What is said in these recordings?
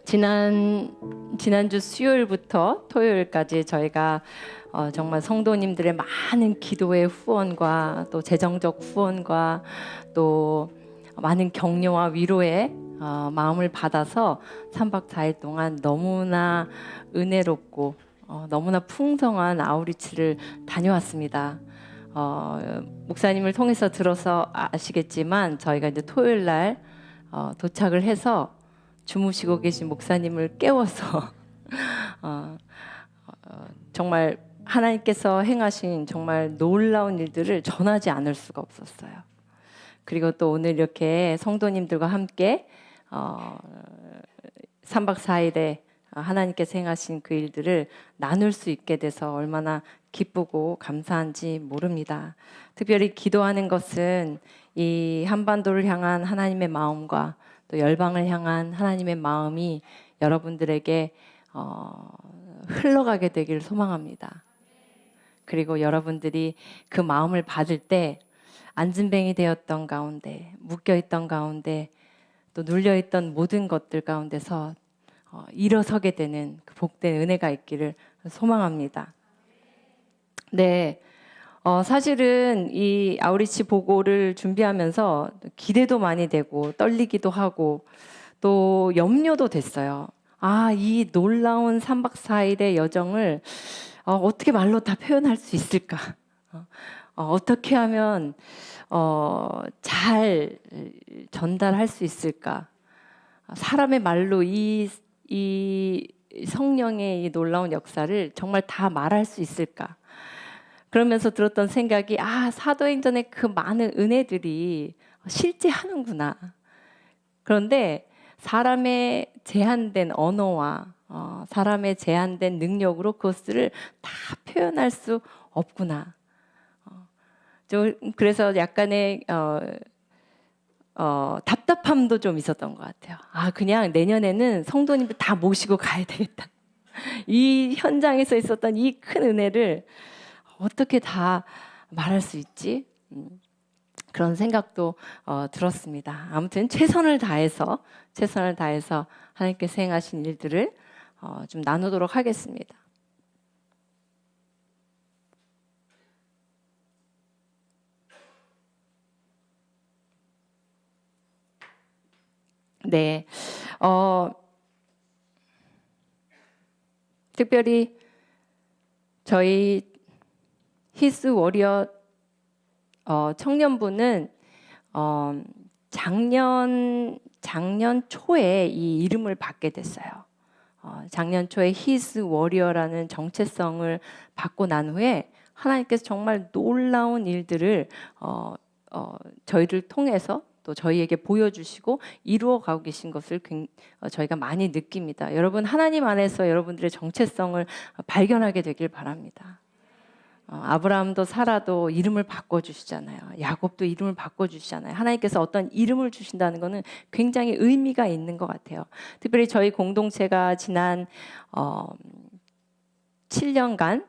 지난주 수요일부터 토요일까지 저희가 정말 성도님들의 많은 기도의 후원과 또 재정적 후원과 또 많은 격려와 위로의 마음을 받아서 3박 4일 동안 너무나 은혜롭고 너무나 풍성한 아우리치를 다녀왔습니다. 목사님을 통해서 들어서 아시겠지만 저희가 이제 토요일 날 도착을 해서 주무시고 계신 목사님을 깨워서 정말 하나님께서 행하신 정말 놀라운 일들을 전하지 않을 수가 없었어요. 그리고 또 오늘 이렇게 성도님들과 함께 3박 4일에 하나님께서 행하신 그 일들을 나눌 수 있게 돼서 얼마나 기쁘고 감사한지 모릅니다. 특별히 기도하는 것은 이 한반도를 향한 하나님의 마음과 또 열방을 향한 하나님의 마음이 여러분들에게 흘러가게 되기를 소망합니다. 그리고 여러분들이 그 마음을 받을 때 안진뱅이 되었던 가운데, 묶여있던 가운데, 또 눌려있던 모든 것들 가운데서 일어서게 되는 그 복된 은혜가 있기를 소망합니다. 네, 사실은 이 아우리치 보고를 준비하면서 기대도 많이 되고 떨리기도 하고 또 염려도 됐어요. 이 놀라운 3박 4일의 여정을 어떻게 말로 다 표현할 수 있을까? 어떻게 하면 잘 전달할 수 있을까? 사람의 말로 이 성령의 이 놀라운 역사를 정말 다 말할 수 있을까? 그러면서 들었던 생각이 사도행전의 그 많은 은혜들이 실제 하는구나. 그런데 사람의 제한된 언어와 사람의 제한된 능력으로 그것을 다 표현할 수 없구나. 그래서 약간의 답답함도 좀 있었던 것 같아요. 그냥 내년에는 성도님들 다 모시고 가야 되겠다. 이 현장에서 있었던 이 큰 은혜를 어떻게 다 말할 수 있지? 그런 생각도 들었습니다. 아무튼 최선을 다해서 하나님께서 행하신 일들을 좀 나누도록 하겠습니다. 네, 특별히 저희 히스 워리어 청년부는 작년 초에 이 이름을 받게 됐어요. 작년 초에 히스 워리어라는 정체성을 받고 난 후에 하나님께서 정말 놀라운 일들을 저희를 통해서 또 저희에게 보여주시고 이루어가고 계신 것을 저희가 많이 느낍니다. 여러분, 하나님 안에서 여러분들의 정체성을 발견하게 되길 바랍니다. 아브라함도 사라도 이름을 바꿔주시잖아요. 야곱도 이름을 바꿔주시잖아요. 하나님께서 어떤 이름을 주신다는 것은 굉장히 의미가 있는 것 같아요. 특별히 저희 공동체가 지난 7년간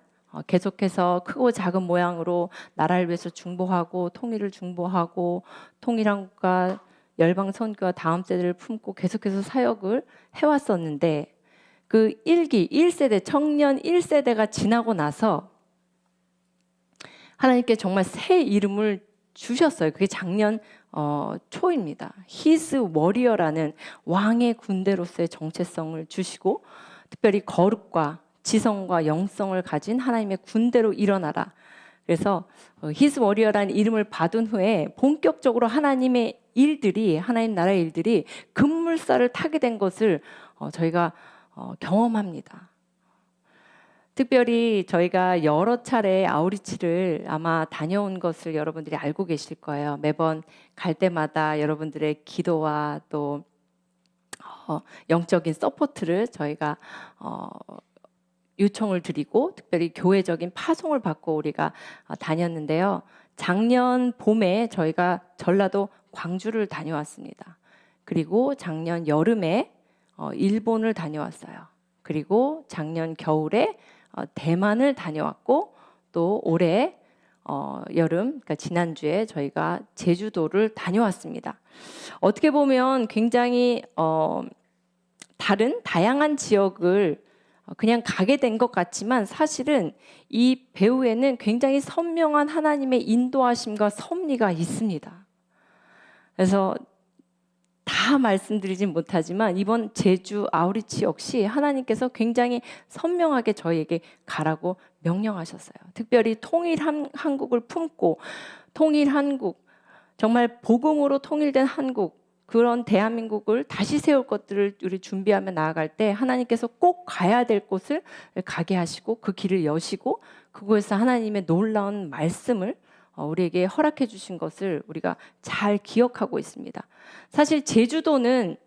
계속해서 크고 작은 모양으로 나라를 위해서 중보하고 통일을 중보하고 통일함과 열방 선교와 다음 세대를 품고 계속해서 사역을 해왔었는데 그 1세대 청년 1세대가 지나고 나서 하나님께 정말 새 이름을 주셨어요. 그게 작년 초입니다. 히스 워리어라는 왕의 군대로서의 정체성을 주시고 특별히 거룩과 지성과 영성을 가진 하나님의 군대로 일어나라. 그래서 히스 워리어라는 이름을 받은 후에 본격적으로 하나님의 일들이 하나님 나라의 일들이 급물살을 타게 된 것을 저희가 경험합니다. 특별히 저희가 여러 차례 아우리치를 아마 다녀온 것을 여러분들이 알고 계실 거예요. 매번 갈 때마다 여러분들의 기도와 또 영적인 서포트를 저희가 요청을 드리고 특별히 교회적인 파송을 받고 우리가 다녔는데요. 작년 봄에 저희가 전라도 광주를 다녀왔습니다. 그리고 작년 여름에 일본을 다녀왔어요. 그리고 작년 겨울에 대만을 다녀왔고 또 올해 여름, 그러니까 지난주에 저희가 제주도를 다녀왔습니다. 어떻게 보면 굉장히 다른 다양한 지역을 그냥 가게 된 것 같지만 사실은 이 배후에는 굉장히 선명한 하나님의 인도하심과 섭리가 있습니다. 그래서 다 말씀드리진 못하지만 이번 제주 아우리치 역시 하나님께서 굉장히 선명하게 저희에게 가라고 명령하셨어요. 특별히 통일 한국을 품고 통일 한국, 정말 복음으로 통일된 한국, 그런 대한민국을 다시 세울 것들을 우리 준비하며 나아갈 때 하나님께서 꼭 가야 될 곳을 가게 하시고 그 길을 여시고 그곳에서 하나님의 놀라운 말씀을 우리에게 허락해 주신 것을 우리가 잘 기억하고 있습니다. 사실 제주도는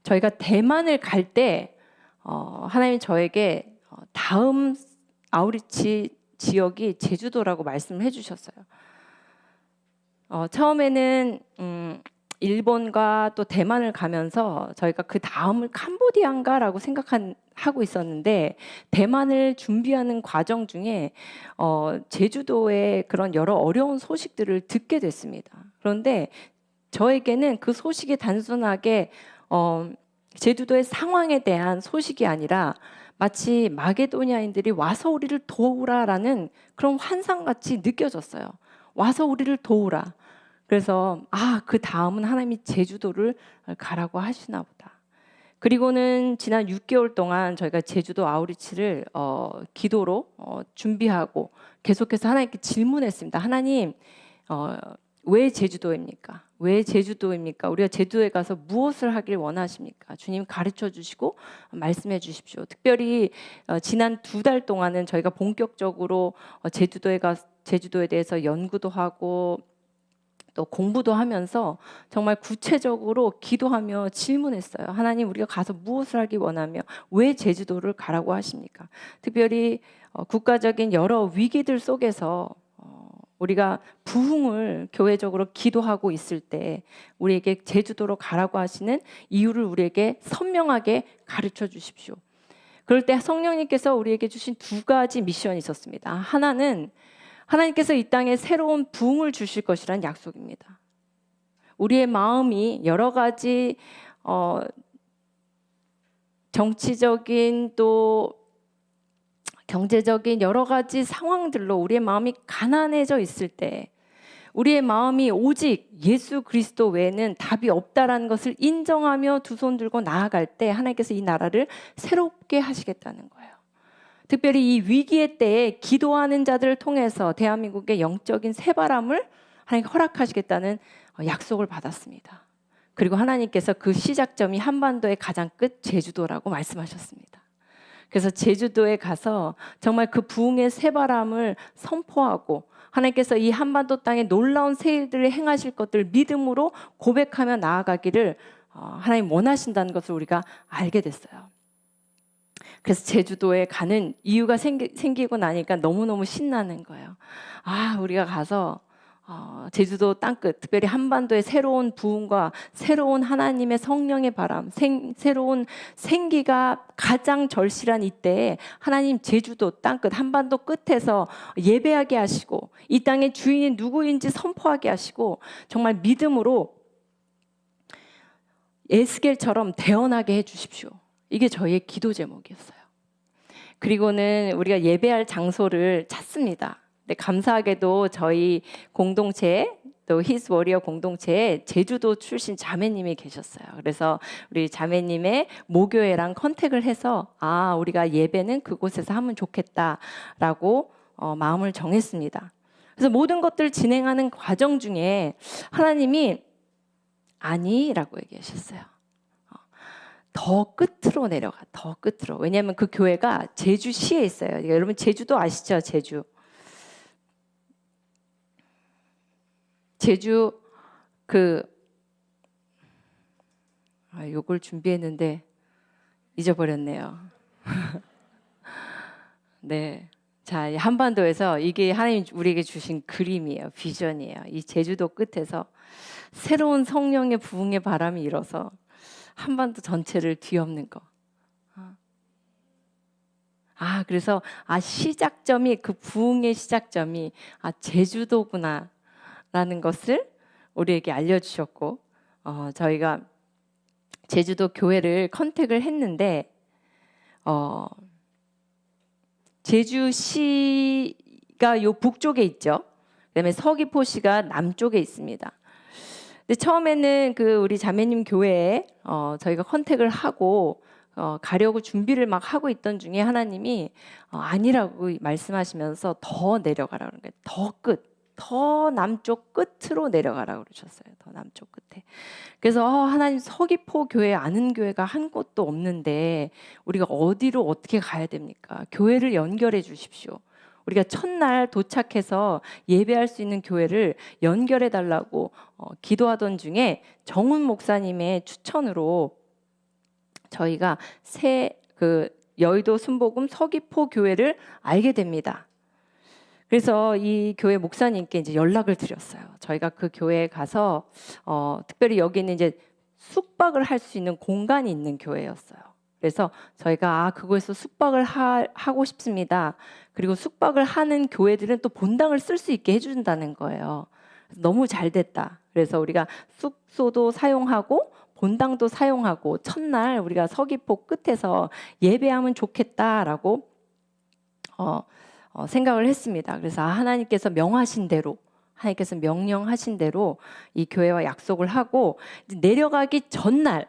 저희가 대만을 갈 때 하나님이 저에게 다음 아우리치 지역이 제주도라고 말씀을 해주셨어요. 처음에는 일본과 또 대만을 가면서 저희가 그 다음을 캄보디아인가라고 생각하고 있었는데 대만을 준비하는 과정 중에 제주도의 그런 여러 어려운 소식들을 듣게 됐습니다. 그런데 저에게는 그 소식이 단순하게 제주도의 상황에 대한 소식이 아니라 마치 마게도니아인들이 와서 우리를 도우라라는 그런 환상같이 느껴졌어요. 와서 우리를 도우라. 그래서 그 다음은 하나님이 제주도를 가라고 하시나 보다. 그리고는 지난 6개월 동안 저희가 제주도 아우리치를 기도로 준비하고 계속해서 하나님께 질문했습니다. 하나님, 왜 제주도입니까? 왜 제주도입니까? 우리가 제주도에 가서 무엇을 하길 원하십니까? 주님 가르쳐 주시고 말씀해 주십시오. 특별히 지난 2달 동안은 저희가 본격적으로 제주도에 대해서 연구도 하고 또 공부도 하면서 정말 구체적으로 기도하며 질문했어요. 하나님, 우리가 가서 무엇을 하기 원하며 왜 제주도를 가라고 하십니까? 특별히 국가적인 여러 위기들 속에서 우리가 부흥을 교회적으로 기도하고 있을 때 우리에게 제주도로 가라고 하시는 이유를 우리에게 선명하게 가르쳐 주십시오. 그럴 때 성령님께서 우리에게 주신 2가지 미션이 있었습니다. 하나는 하나님께서 이 땅에 새로운 부흥을 주실 것이라는 약속입니다. 우리의 마음이 여러 가지 정치적인 또 경제적인 여러 가지 상황들로 우리의 마음이 가난해져 있을 때 우리의 마음이 오직 예수 그리스도 외에는 답이 없다라는 것을 인정하며 두 손 들고 나아갈 때 하나님께서 이 나라를 새롭게 하시겠다는 거예요. 특별히 이 위기의 때에 기도하는 자들을 통해서 대한민국의 영적인 새바람을 하나님 허락하시겠다는 약속을 받았습니다. 그리고 하나님께서 그 시작점이 한반도의 가장 끝 제주도라고 말씀하셨습니다. 그래서 제주도에 가서 정말 그 부흥의 새바람을 선포하고 하나님께서 이 한반도 땅에 놀라운 새 일들을 행하실 것들을 믿음으로 고백하며 나아가기를 하나님 원하신다는 것을 우리가 알게 됐어요. 그래서 제주도에 가는 이유가 생기고 나니까 너무너무 신나는 거예요. 우리가 가서 제주도 땅끝, 특별히 한반도의 새로운 부흥과 새로운 하나님의 성령의 바람, 새로운 생기가 가장 절실한 이때에 하나님 제주도 땅끝, 한반도 끝에서 예배하게 하시고 이 땅의 주인이 누구인지 선포하게 하시고 정말 믿음으로 에스겔처럼 대언하게 해주십시오. 이게 저희의 기도 제목이었어요. 그리고는 우리가 예배할 장소를 찾습니다. 근데 감사하게도 저희 공동체 또 히스 워리어 공동체에 제주도 출신 자매님이 계셨어요. 그래서 우리 자매님의 모교회랑 컨택을 해서 우리가 예배는 그곳에서 하면 좋겠다라고 마음을 정했습니다. 그래서 모든 것들을 진행하는 과정 중에 하나님이 아니라고 얘기하셨어요. 더 끝으로 내려가, 더 끝으로. 왜냐하면 그 교회가 제주시에 있어요. 그러니까 여러분 제주도 아시죠? 제주 요걸 준비했는데 잊어버렸네요. 네. 자, 한반도에서 이게 하나님 우리에게 주신 그림이에요. 비전이에요. 이 제주도 끝에서 새로운 성령의 부흥의 바람이 일어서 한반도 전체를 뒤엎는 거. 그래서 시작점이 그 부흥의 시작점이 제주도구나라는 것을 우리에게 알려주셨고 저희가 제주도 교회를 컨택을 했는데 제주시가 요 북쪽에 있죠. 그다음에 서귀포시가 남쪽에 있습니다. 근데 처음에는 그 우리 자매님 교회에 저희가 컨택을 하고 가려고 준비를 막 하고 있던 중에 하나님이 아니라고 말씀하시면서 더 내려가라 그런 거예요. 더 남쪽 끝으로 내려가라고 그러셨어요. 더 남쪽 끝에. 그래서 하나님 서귀포 교회 아는 교회가 한 곳도 없는데 우리가 어디로 어떻게 가야 됩니까? 교회를 연결해 주십시오. 우리가 첫날 도착해서 예배할 수 있는 교회를 연결해 달라고 기도하던 중에 정훈 목사님의 추천으로 저희가 여의도 순복음 서귀포 교회를 알게 됩니다. 그래서 이 교회 목사님께 이제 연락을 드렸어요. 저희가 그 교회에 가서 특별히 여기는 이제 숙박을 할 수 있는 공간이 있는 교회였어요. 그래서 저희가 그곳에서 숙박을 하고 싶습니다. 그리고 숙박을 하는 교회들은 또 본당을 쓸 수 있게 해준다는 거예요. 너무 잘 됐다. 그래서 우리가 숙소도 사용하고 본당도 사용하고 첫날 우리가 서귀포 끝에서 예배하면 좋겠다라고 생각을 했습니다. 그래서 하나님께서 명하신 대로, 하나님께서 명령하신 대로 이 교회와 약속을 하고 내려가기 전날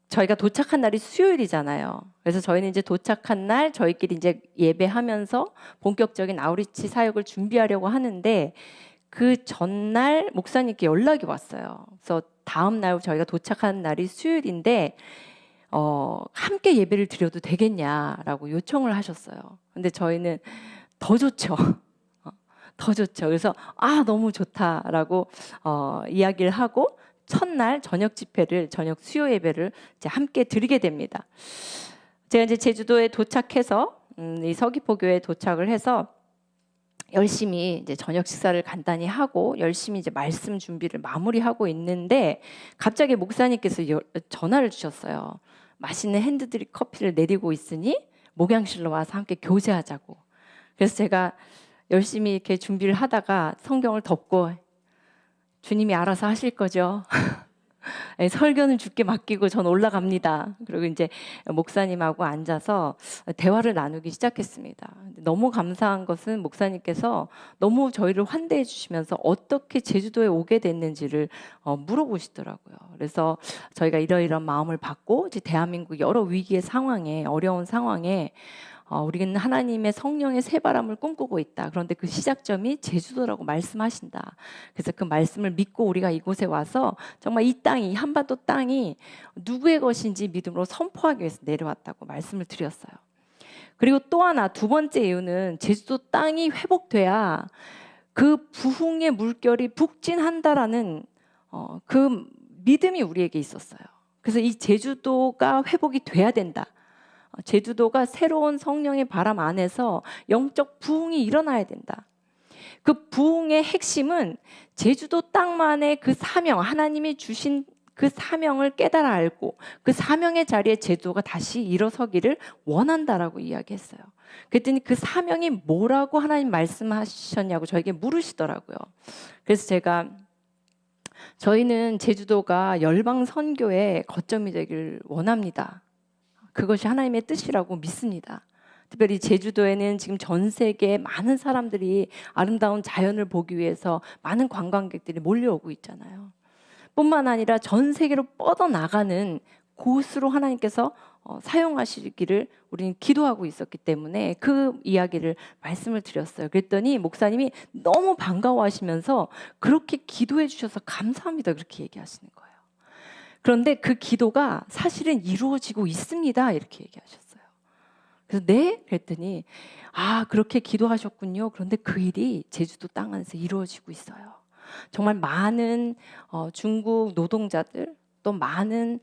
저희가 도착한 날이 수요일이잖아요. 그래서 저희는 이제 도착한 날 저희끼리 이제 예배하면서 본격적인 아우리치 사역을 준비하려고 하는데 그 전날 목사님께 연락이 왔어요. 그래서 다음 날 저희가 도착한 날이 수요일인데 함께 예배를 드려도 되겠냐라고 요청을 하셨어요. 근데 저희는 더 좋죠. 더 좋죠. 그래서 너무 좋다라고 이야기를 하고 첫날 저녁 수요 예배를 이제 함께 드리게 됩니다. 제가 이제 제주도에 도착해서 이 서귀포 교회에 도착을 해서 열심히 이제 저녁 식사를 간단히 하고 열심히 이제 말씀 준비를 마무리하고 있는데 갑자기 목사님께서 전화를 주셨어요. 맛있는 핸드드립 커피를 내리고 있으니 목양실로 와서 함께 교제하자고. 그래서 제가 열심히 이렇게 준비를 하다가 성경을 덮고 주님이 알아서 하실 거죠. 설교는 주께 맡기고 전 올라갑니다. 그리고 이제 목사님하고 앉아서 대화를 나누기 시작했습니다. 너무 감사한 것은 목사님께서 너무 저희를 환대해 주시면서 어떻게 제주도에 오게 됐는지를 물어보시더라고요. 그래서 저희가 이러이러한 마음을 받고 이제 대한민국 여러 위기의 상황에 어려운 상황에 우리는 하나님의 성령의 새바람을 꿈꾸고 있다. 그런데 그 시작점이 제주도라고 말씀하신다. 그래서 그 말씀을 믿고 우리가 이곳에 와서 정말 이 땅이 한반도 땅이 누구의 것인지 믿음으로 선포하기 위해서 내려왔다고 말씀을 드렸어요. 그리고 또 하나 두 번째 이유는 제주도 땅이 회복돼야 그 부흥의 물결이 북진한다라는 그 믿음이 우리에게 있었어요. 그래서 이 제주도가 회복이 돼야 된다. 제주도가 새로운 성령의 바람 안에서 영적 부흥이 일어나야 된다. 그 부흥의 핵심은 제주도 땅만의 그 사명, 하나님이 주신 그 사명을 깨달아 알고 그 사명의 자리에 제주도가 다시 일어서기를 원한다라고 이야기했어요. 그랬더니 그 사명이 뭐라고 하나님 말씀하셨냐고 저에게 물으시더라고요. 그래서 저희는 제주도가 열방 선교의 거점이 되길 원합니다. 그것이 하나님의 뜻이라고 믿습니다. 특별히 제주도에는 지금 전 세계 많은 사람들이 아름다운 자연을 보기 위해서 많은 관광객들이 몰려오고 있잖아요. 뿐만 아니라 전 세계로 뻗어나가는 곳으로 하나님께서 사용하시기를 우리는 기도하고 있었기 때문에 그 이야기를 말씀을 드렸어요. 그랬더니 목사님이 너무 반가워하시면서 그렇게 기도해 주셔서 감사합니다. 그렇게 얘기하시는 거예요. 그런데 그 기도가 사실은 이루어지고 있습니다. 이렇게 얘기하셨어요. 그래서 네? 그랬더니 그렇게 기도하셨군요. 그런데 그 일이 제주도 땅 안에서 이루어지고 있어요. 정말 많은 중국 노동자들 또 많은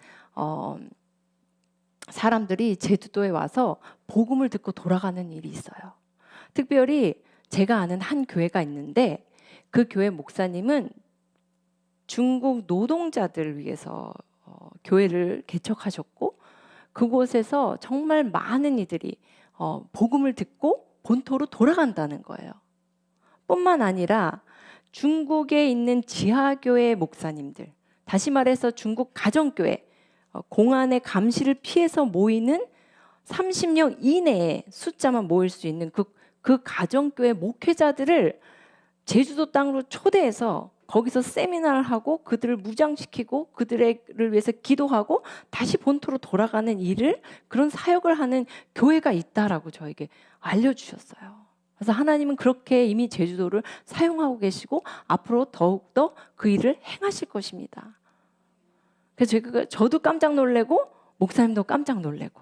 사람들이 제주도에 와서 복음을 듣고 돌아가는 일이 있어요. 특별히 제가 아는 한 교회가 있는데 그 교회 목사님은 중국 노동자들을 위해서 교회를 개척하셨고 그곳에서 정말 많은 이들이 복음을 듣고 본토로 돌아간다는 거예요. 뿐만 아니라 중국에 있는 지하교회 목사님들, 다시 말해서 중국 가정교회, 공안의 감시를 피해서 모이는 30명 이내의 숫자만 모일 수 있는 그 가정교회 목회자들을 제주도 땅으로 초대해서 거기서 세미나를 하고 그들을 무장시키고 그들을 위해서 기도하고 다시 본토로 돌아가는 일을, 그런 사역을 하는 교회가 있다라고 저에게 알려주셨어요. 그래서 하나님은 그렇게 이미 제주도를 사용하고 계시고 앞으로 더욱더 그 일을 행하실 것입니다. 그래서 저도 깜짝 놀래고 목사님도 깜짝 놀래고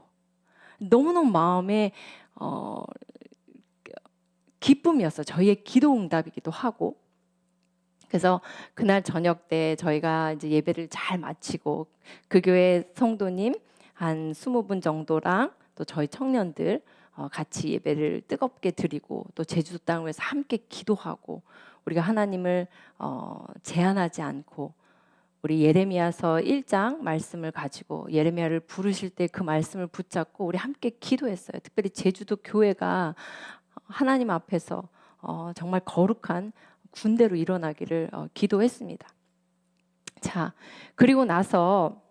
너무너무 마음에 기쁨이었어요. 저희의 기도 응답이기도 하고. 그래서 그날 저녁 때 저희가 이제 예배를 잘 마치고 그 교회 성도님 한 20분 정도랑 또 저희 청년들 같이 예배를 뜨겁게 드리고 또 제주도 땅을 위해서 함께 기도하고, 우리가 하나님을 제한하지 않고 우리 예레미야서 1장 말씀을 가지고 예레미야를 부르실 때 그 말씀을 붙잡고 우리 함께 기도했어요. 특별히 제주도 교회가 하나님 앞에서 정말 거룩한 군대로 일어나기를 기도했습니다. 자, 그리고 나서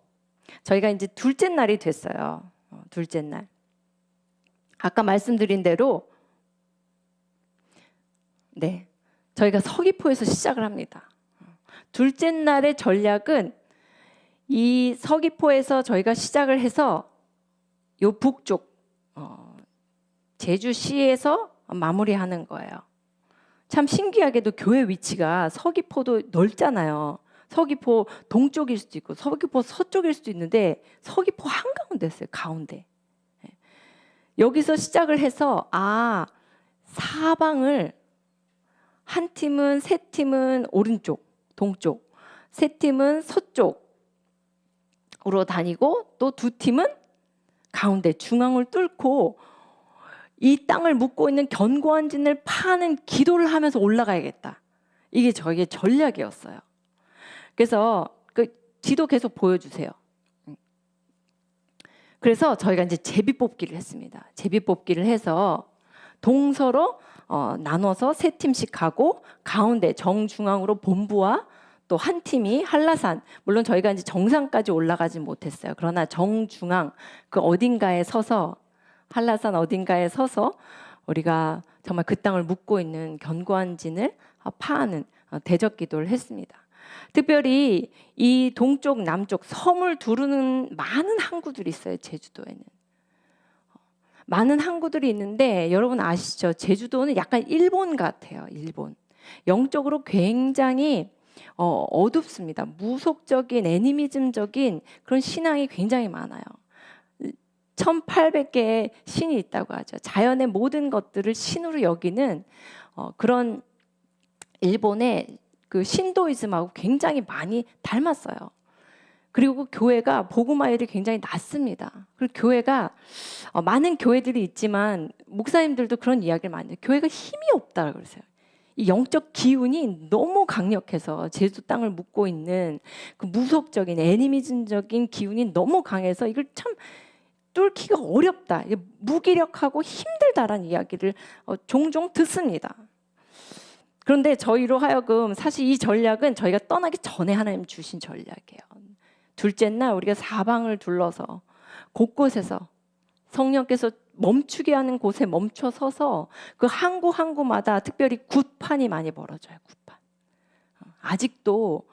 저희가 이제 둘째 날이 됐어요. 둘째 날. 아까 말씀드린 대로 저희가 서귀포에서 시작을 합니다. 둘째 날의 전략은 이 서귀포에서 저희가 시작을 해서 요 북쪽 제주시에서 마무리하는 거예요. 참 신기하게도 교회 위치가 서귀포도 넓잖아요. 서귀포 동쪽일 수도 있고 서귀포 서쪽일 수도 있는데 서귀포 한가운데 있어요. 가운데. 여기서 시작을 해서 사방을 한 팀은, 세 팀은 오른쪽 동쪽, 세 팀은 서쪽으로 다니고 또 두 팀은 가운데 중앙을 뚫고 이 땅을 묻고 있는 견고한 진을 파는 기도를 하면서 올라가야겠다. 이게 저희의 전략이었어요. 그래서 그 지도 계속 보여주세요. 그래서 저희가 이제 제비뽑기를 했습니다. 제비뽑기를 해서 동서로 나눠서 세 팀씩 하고 가운데 정중앙으로 본부와 또 한 팀이 한라산, 물론 저희가 이제 정상까지 올라가지 못했어요. 그러나 정중앙 그 어딘가에 서서, 한라산 어딘가에 서서 우리가 정말 그 땅을 묻고 있는 견고한 진을 파하는 대적 기도를 했습니다. 특별히 이 동쪽 남쪽 섬을 두르는 많은 항구들이 있어요. 제주도에는 많은 항구들이 있는데 여러분 아시죠? 제주도는 약간 일본 같아요. 일본. 영적으로 굉장히 어둡습니다. 무속적인 애니미즘적인 그런 신앙이 굉장히 많아요. 1800개의 신이 있다고 하죠. 자연의 모든 것들을 신으로 여기는 그런 일본의 그 신도이즘하고 굉장히 많이 닮았어요. 그리고 교회가 복음화율이 굉장히 낮습니다. 그리고 교회가 많은 교회들이 있지만 목사님들도 그런 이야기를 많이 해요. 교회가 힘이 없다 그러세요. 이 영적 기운이 너무 강력해서 제주 땅을 묻고 있는 그 무속적인 애니미즘적인 기운이 너무 강해서 이걸 참 뚫기가 어렵다, 무기력하고 힘들다라는 이야기를 종종 듣습니다. 그런데 저희로 하여금 사실 이 전략은 저희가 떠나기 전에 하나님 주신 전략이에요. 둘째 날 우리가 사방을 둘러서 곳곳에서 성령께서 멈추게 하는 곳에 멈춰 서서 그 항구 항구마다 특별히 굿판이 많이 벌어져요. 굿판. 아직도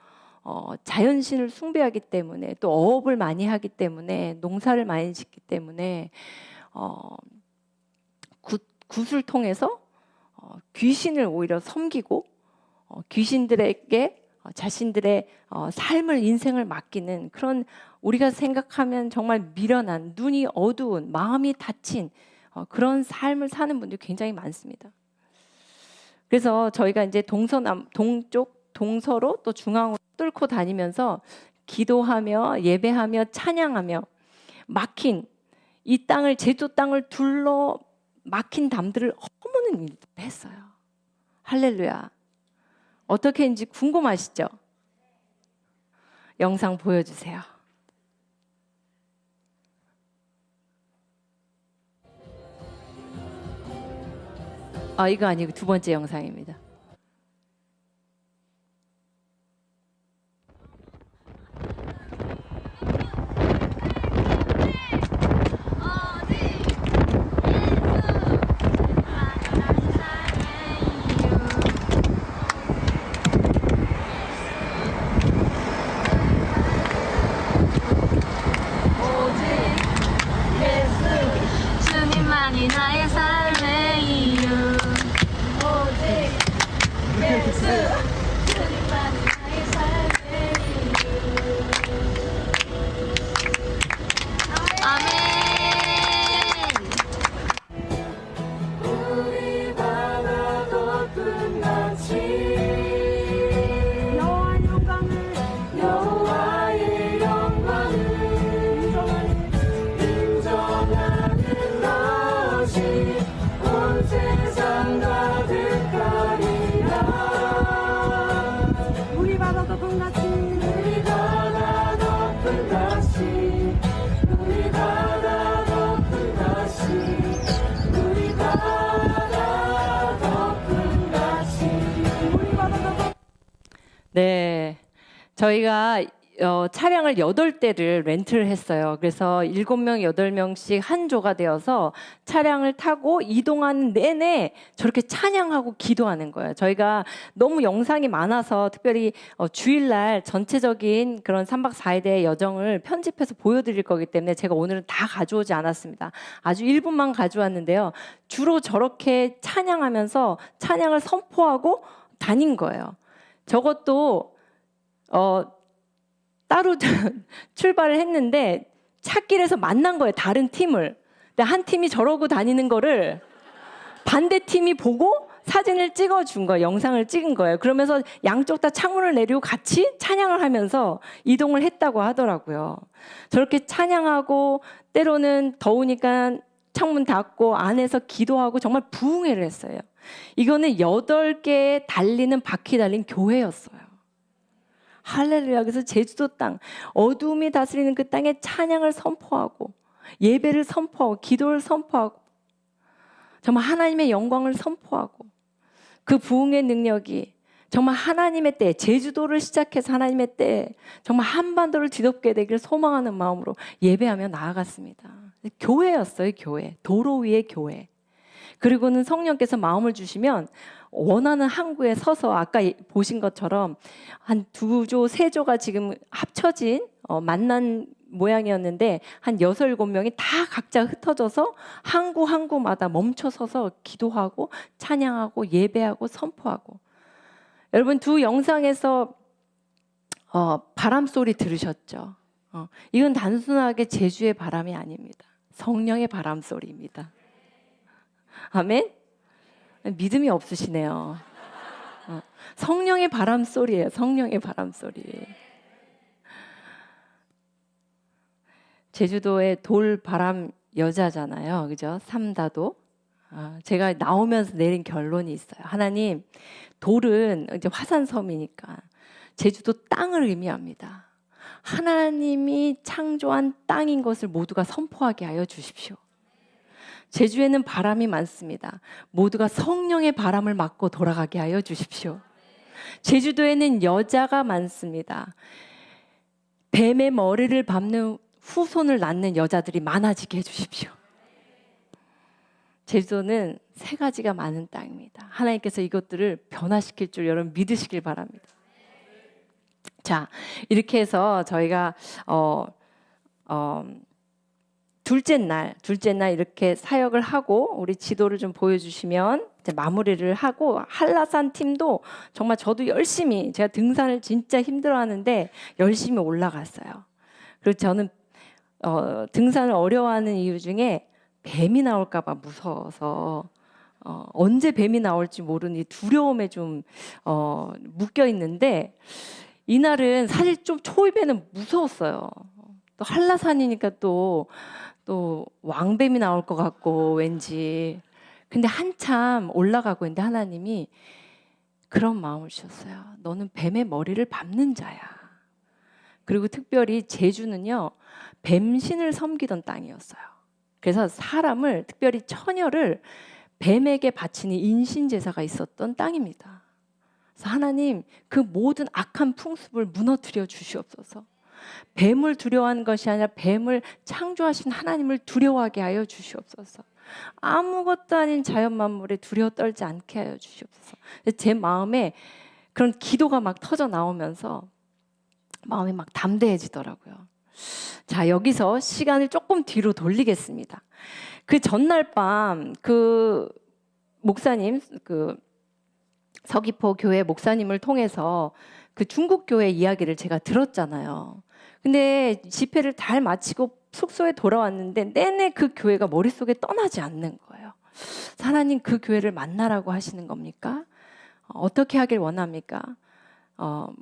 자연신을 숭배하기 때문에 또 어업을 많이 하기 때문에 농사를 많이 짓기 때문에 굿을 통해서 귀신을 오히려 섬기고 귀신들에게 자신들의 삶을, 인생을 맡기는 그런, 우리가 생각하면 정말 미련한, 눈이 어두운, 마음이 닫힌 그런 삶을 사는 분들이 굉장히 많습니다. 그래서 저희가 이제 동쪽, 동서로 또 중앙으로 뚫고 다니면서 기도하며 예배하며 찬양하며 막힌 이 땅을, 제주 땅을 둘러 막힌 담들을 허무는 일을 했어요. 할렐루야. 어떻게 했는지 궁금하시죠? 영상 보여주세요. 이거 아니고 두 번째 영상입니다. 주님만이 나의 삶의 이유. 오직 예수 주님만이 나의 삶의 이유. 아멘. 우리 바다 덮음같이 여호와의 영광을 인정하는 것이 온 세상 가득하리라. 우리 바다 덮음같이 우리 바다 덮음같이 우리 바다 덮음같이 우리 바다 덮음같이 우리 바다 덮음 네, 저희가 차량을 8대를 렌트를 했어요. 그래서 7명, 8명씩 한 조가 되어서 차량을 타고 이동하는 내내 저렇게 찬양하고 기도하는 거예요. 저희가 너무 영상이 많아서 특별히 주일날 전체적인 그런 3박 4일의 여정을 편집해서 보여드릴 거기 때문에 제가 오늘은 다 가져오지 않았습니다. 아주 일부만 가져왔는데요. 주로 저렇게 찬양하면서 찬양을 선포하고 다닌 거예요. 저것도 따로 출발을 했는데 찾길에서 만난 거예요. 다른 팀을. 근데 한 팀이 저러고 다니는 거를 반대 팀이 보고 사진을 찍어준 거예요. 영상을 찍은 거예요. 그러면서 양쪽 다 창문을 내리고 같이 찬양을 하면서 이동을 했다고 하더라고요. 저렇게 찬양하고 때로는 더우니까 창문 닫고 안에서 기도하고 정말 부흥회를 했어요. 이거는 8개의 달리는 바퀴 달린 교회였어요. 할렐루야. 그래서 제주도 땅, 어두움이 다스리는 그 땅에 찬양을 선포하고 예배를 선포하고 기도를 선포하고 정말 하나님의 영광을 선포하고 그 부흥의 능력이 정말 하나님의 때, 제주도를 시작해서 하나님의 때 정말 한반도를 뒤덮게 되기를 소망하는 마음으로 예배하며 나아갔습니다. 교회였어요. 교회. 도로 위의 교회. 그리고는 성령께서 마음을 주시면 원하는 항구에 서서 아까 보신 것처럼 한 2조, 3조가 지금 합쳐진 만난 모양이었는데 한 6, 7명이 다 각자 흩어져서 항구마다 멈춰 서서 기도하고 찬양하고 예배하고 선포하고. 여러분 두 영상에서 바람 소리 들으셨죠? 이건 단순하게 제주의 바람이 아닙니다. 성령의 바람 소리입니다. 아멘? 믿음이 없으시네요. 성령의 바람 소리예요. 성령의 바람 소리. 제주도의 돌바람 여자잖아요. 그죠? 삼다도. 제가 나오면서 내린 결론이 있어요. 하나님, 돌은 이제 화산섬이니까 제주도 땅을 의미합니다. 하나님이 창조한 땅인 것을 모두가 선포하게 하여 주십시오. 제주에는 바람이 많습니다. 모두가 성령의 바람을 맞고 돌아가게 하여 주십시오. 제주도에는 여자가 많습니다. 뱀의 머리를 밟는 후손을 낳는 여자들이 많아지게 해주십시오. 제주도는 3가지가 많은 땅입니다. 하나님께서 이것들을 변화시킬 줄 여러분 믿으시길 바랍니다. 자, 이렇게 해서 저희가 둘째 날 이렇게 사역을 하고 우리 지도를 좀 보여주시면 이제 마무리를 하고 한라산 팀도 정말 저도 열심히 제가 등산을 진짜 힘들어하는데 열심히 올라갔어요. 그리고 저는 등산을 어려워하는 이유 중에 뱀이 나올까 봐 무서워서 언제 뱀이 나올지 모르니 두려움에 좀 묶여 있는데 이날은 사실 좀 초입에는 무서웠어요. 또 한라산이니까 또 왕뱀이 나올 것 같고 왠지. 근데 한참 올라가고 있는데 하나님이 그런 마음을 주셨어요. 너는 뱀의 머리를 밟는 자야. 그리고 특별히 제주는요, 뱀신을 섬기던 땅이었어요. 그래서 사람을, 특별히 처녀를 뱀에게 바치는 인신제사가 있었던 땅입니다. 그래서 하나님, 그 모든 악한 풍습을 무너뜨려 주시옵소서. 뱀을 두려워하는 것이 아니라 뱀을 창조하신 하나님을 두려워하게 하여 주시옵소서. 아무것도 아닌 자연 만물에 두려워 떨지 않게 하여 주시옵소서. 제 마음에 그런 기도가 막 터져 나오면서 마음이 막 담대해지더라고요. 자, 여기서 시간을 조금 뒤로 돌리겠습니다. 그 전날 밤 그 목사님, 그 서귀포 교회 목사님을 통해서 그 중국 교회 이야기를 제가 들었잖아요. 근데 집회를 잘 마치고 숙소에 돌아왔는데 내내 그 교회가 머릿속에 떠나지 않는 거예요. 하나님 그 교회를 만나라고 하시는 겁니까? 어떻게 하길 원합니까?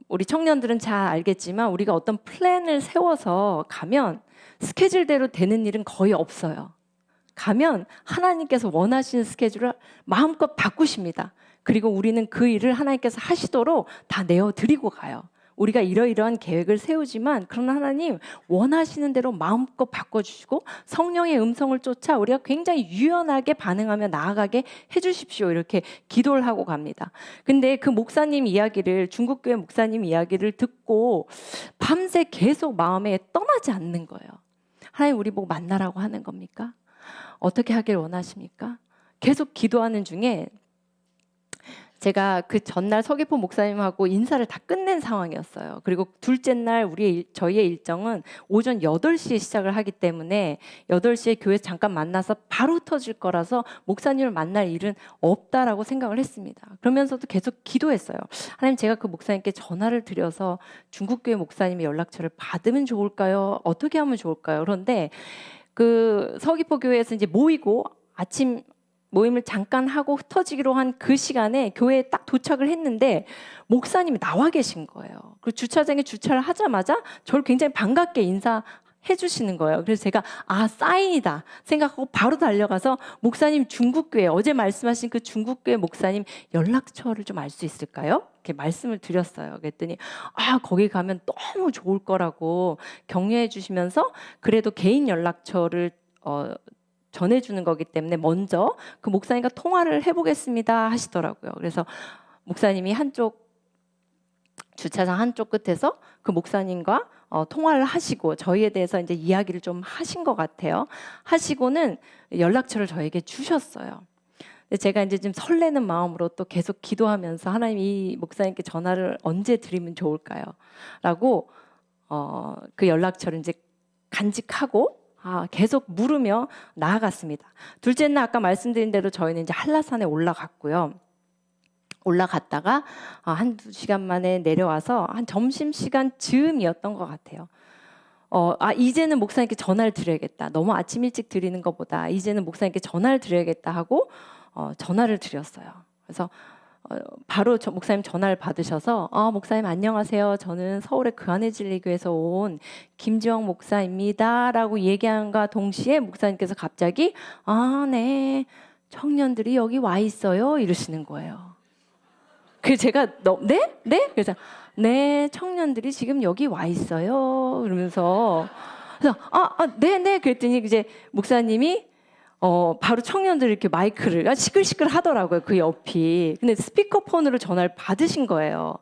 우리 청년들은 잘 알겠지만 우리가 어떤 플랜을 세워서 가면 스케줄대로 되는 일은 거의 없어요. 가면 하나님께서 원하시는 스케줄을 마음껏 바꾸십니다. 그리고 우리는 그 일을 하나님께서 하시도록 다 내어드리고 가요. 우리가 이러이러한 계획을 세우지만 그러나 하나님 원하시는 대로 마음껏 바꿔주시고 성령의 음성을 쫓아 우리가 굉장히 유연하게 반응하며 나아가게 해주십시오. 이렇게 기도를 하고 갑니다. 근데 그 목사님 이야기를, 중국교회 목사님 이야기를 듣고 밤새 계속 마음에 떠나지 않는 거예요. 하나님 우리 보고 만나라고 하는 겁니까? 어떻게 하길 원하십니까? 계속 기도하는 중에 제가 그 전날 서귀포 목사님하고 인사를 다 끝낸 상황이었어요. 그리고 둘째 날 저희의 일정은 오전 8시에 시작을 하기 때문에 8시에 교회에서 잠깐 만나서 바로 흩어질 거라서 목사님을 만날 일은 없다라고 생각을 했습니다. 그러면서도 계속 기도했어요. 하나님 제가 그 목사님께 전화를 드려서 중국교회 목사님의 연락처를 받으면 좋을까요? 어떻게 하면 좋을까요? 그런데 그 서귀포 교회에서 이제 모이고 아침 모임을 잠깐 하고 흩어지기로 한 그 시간에 교회에 딱 도착을 했는데 목사님이 나와 계신 거예요. 그리고 주차장에 주차를 하자마자 저를 굉장히 반갑게 인사해 주시는 거예요. 그래서 제가 사인이다 생각하고 바로 달려가서 목사님 중국교회 어제 말씀하신 그 중국교회 목사님 연락처를 좀 알 수 있을까요? 이렇게 말씀을 드렸어요. 그랬더니 거기 가면 너무 좋을 거라고 격려해 주시면서 그래도 개인 연락처를 전해주는 거기 때문에 먼저 그 목사님과 통화를 해보겠습니다 하시더라고요. 그래서 목사님이 주차장 한쪽 끝에서 그 목사님과 통화를 하시고 저희에 대해서 이제 이야기를 좀 하신 것 같아요. 하시고는 연락처를 저에게 주셨어요. 근데 제가 이제 좀 설레는 마음으로 또 계속 기도하면서 하나님 이 목사님께 전화를 언제 드리면 좋을까요? 라고 그 연락처를 이제 간직하고 계속 물으며 나아갔습니다. 둘째 날 아까 말씀드린 대로 저희는 이제 한라산에 올라갔고요. 올라갔다가 한두 시간 만에 내려와서 한 점심시간 즈음이었던 것 같아요. 이제는 목사님께 전화를 드려야겠다. 너무 아침 일찍 드리는 것보다 이제는 목사님께 전화를 드려야겠다 하고 전화를 드렸어요. 그래서 바로 목사님 전화를 받으셔서 목사님 안녕하세요. 저는 서울의 그안의 진리교회에서 온 김지영 목사입니다. 라고 얘기한과 동시에 목사님께서 갑자기 네 청년들이 여기 와 있어요. 이러시는 거예요. 그래서 제가 네? 그래서 네 청년들이 지금 여기 와 있어요. 그러면서 그래서 네 그랬더니 이제 목사님이 바로 청년들 이렇게 마이크를 시끌시끌 하더라고요. 그 옆이. 근데 스피커폰으로 전화를 받으신 거예요.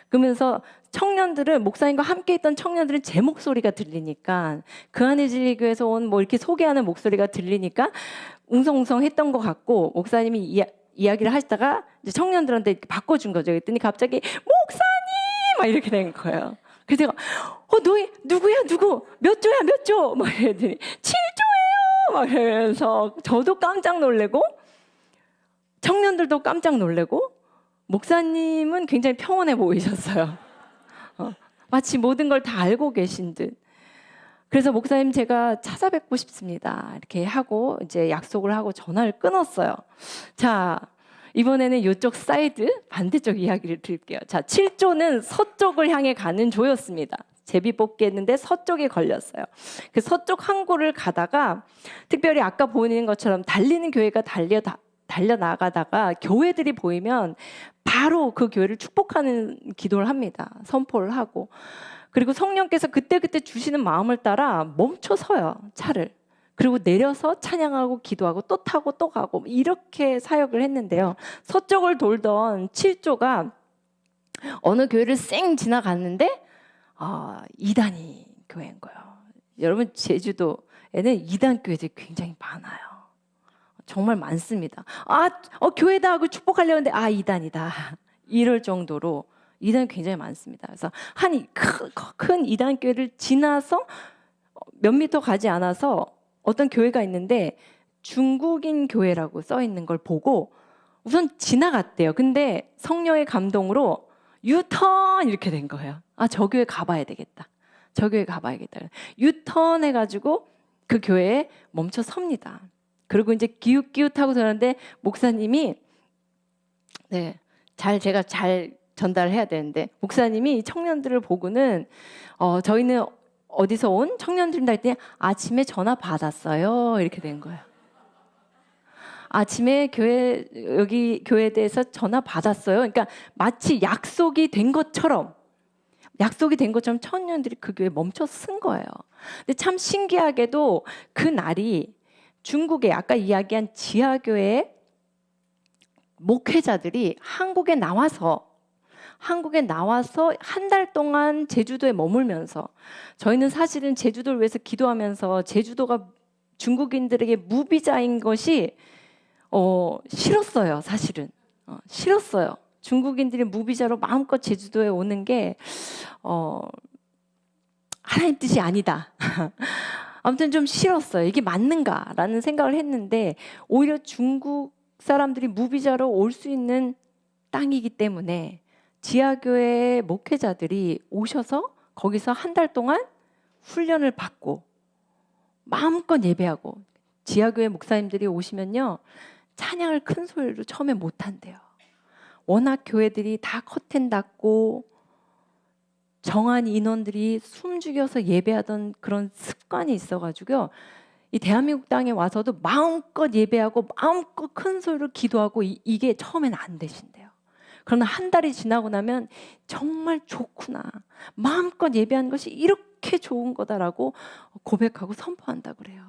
그러면서 청년들은 목사님과 함께 있던 청년들은 제 목소리가 들리니까 그안의 진리교회에서 온 이렇게 소개하는 목소리가 들리니까 웅성웅성했던 것 같고 목사님이 이야기를 하시다가 이제 청년들한테 이렇게 바꿔준 거죠. 그랬더니 갑자기 목사님 막 이렇게 된 거예요. 그래서 제가 너 누구야 누구 몇 조야 몇 조 막 이랬더니 7조예요 막 이러면서 저도 깜짝 놀래고 청년들도 깜짝 놀래고 목사님은 굉장히 평온해 보이셨어요. 마치 모든 걸 다 알고 계신 듯. 그래서 목사님 제가 찾아뵙고 싶습니다. 이렇게 하고 이제 약속을 하고 전화를 끊었어요. 자, 이번에는 이쪽 사이드 반대쪽 이야기를 드릴게요. 자, 7조는 서쪽을 향해 가는 조였습니다. 제비뽑기 했는데 서쪽에 걸렸어요. 그 서쪽 항구를 가다가 특별히 아까 보이는 것처럼 달리는 교회가 달려 나가다가 교회들이 보이면 바로 그 교회를 축복하는 기도를 합니다. 선포를 하고. 그리고 성령께서 그때그때 주시는 마음을 따라 멈춰 서요. 차를. 그리고 내려서 찬양하고 기도하고 또 타고 또 가고 이렇게 사역을 했는데요. 서쪽을 돌던 7조가 어느 교회를 쌩 지나갔는데 이단이 교회인 거예요. 여러분 제주도에는 이단 교회들이 굉장히 많아요. 정말 많습니다. 교회다 하고 축복하려는데 이단이다. 이럴 정도로 이단이 굉장히 많습니다. 그래서 큰 이단 교회를 지나서 몇 미터 가지 않아서 어떤 교회가 있는데 중국인 교회라고 써 있는 걸 보고 우선 지나갔대요. 근데 성령의 감동으로 유턴 이렇게 된 거예요. 아, 저 교회 가봐야 되겠다. 저 교회 가봐야겠다. 유턴 해가지고 그 교회에 멈춰 섭니다. 그리고 이제 기웃기웃하고 저러는데 목사님이 제가 잘 전달해야 되는데 목사님이 이 청년들을 보고는 저희는 어디서 온 청년들인가 했더니 아침에 전화 받았어요. 이렇게 된 거예요. 아침에 여기 교회에 대해서 전화 받았어요. 그러니까 마치 약속이 된 것처럼 청년들이 그 교회에 멈춰 쓴 거예요. 근데 참 신기하게도 그 날이 중국의 아까 이야기한 지하교회 목회자들이 한국에 나와서 한 달 동안 제주도에 머물면서 저희는 사실은 제주도를 위해서 기도하면서 제주도가 중국인들에게 무비자인 것이 싫었어요. 사실은 싫었어요. 중국인들이 무비자로 마음껏 제주도에 오는 게 하나님 뜻이 아니다. 아무튼 좀 싫었어요. 이게 맞는가라는 생각을 했는데 오히려 중국 사람들이 무비자로 올 수 있는 땅이기 때문에 지하교회 목회자들이 오셔서 거기서 한 달 동안 훈련을 받고 마음껏 예배하고 지하교회 목사님들이 오시면요. 찬양을 큰 소리로 처음에 못한대요. 워낙 교회들이 다 커튼 닫고 정한 인원들이 숨죽여서 예배하던 그런 습관이 있어가지고요. 이 대한민국 땅에 와서도 마음껏 예배하고 마음껏 큰 소리로 기도하고 이게 처음에는 안 되신대요. 그러나 한 달이 지나고 나면 정말 좋구나. 마음껏 예배하는 것이 이렇게 좋은 거다라고 고백하고 선포한다 그래요.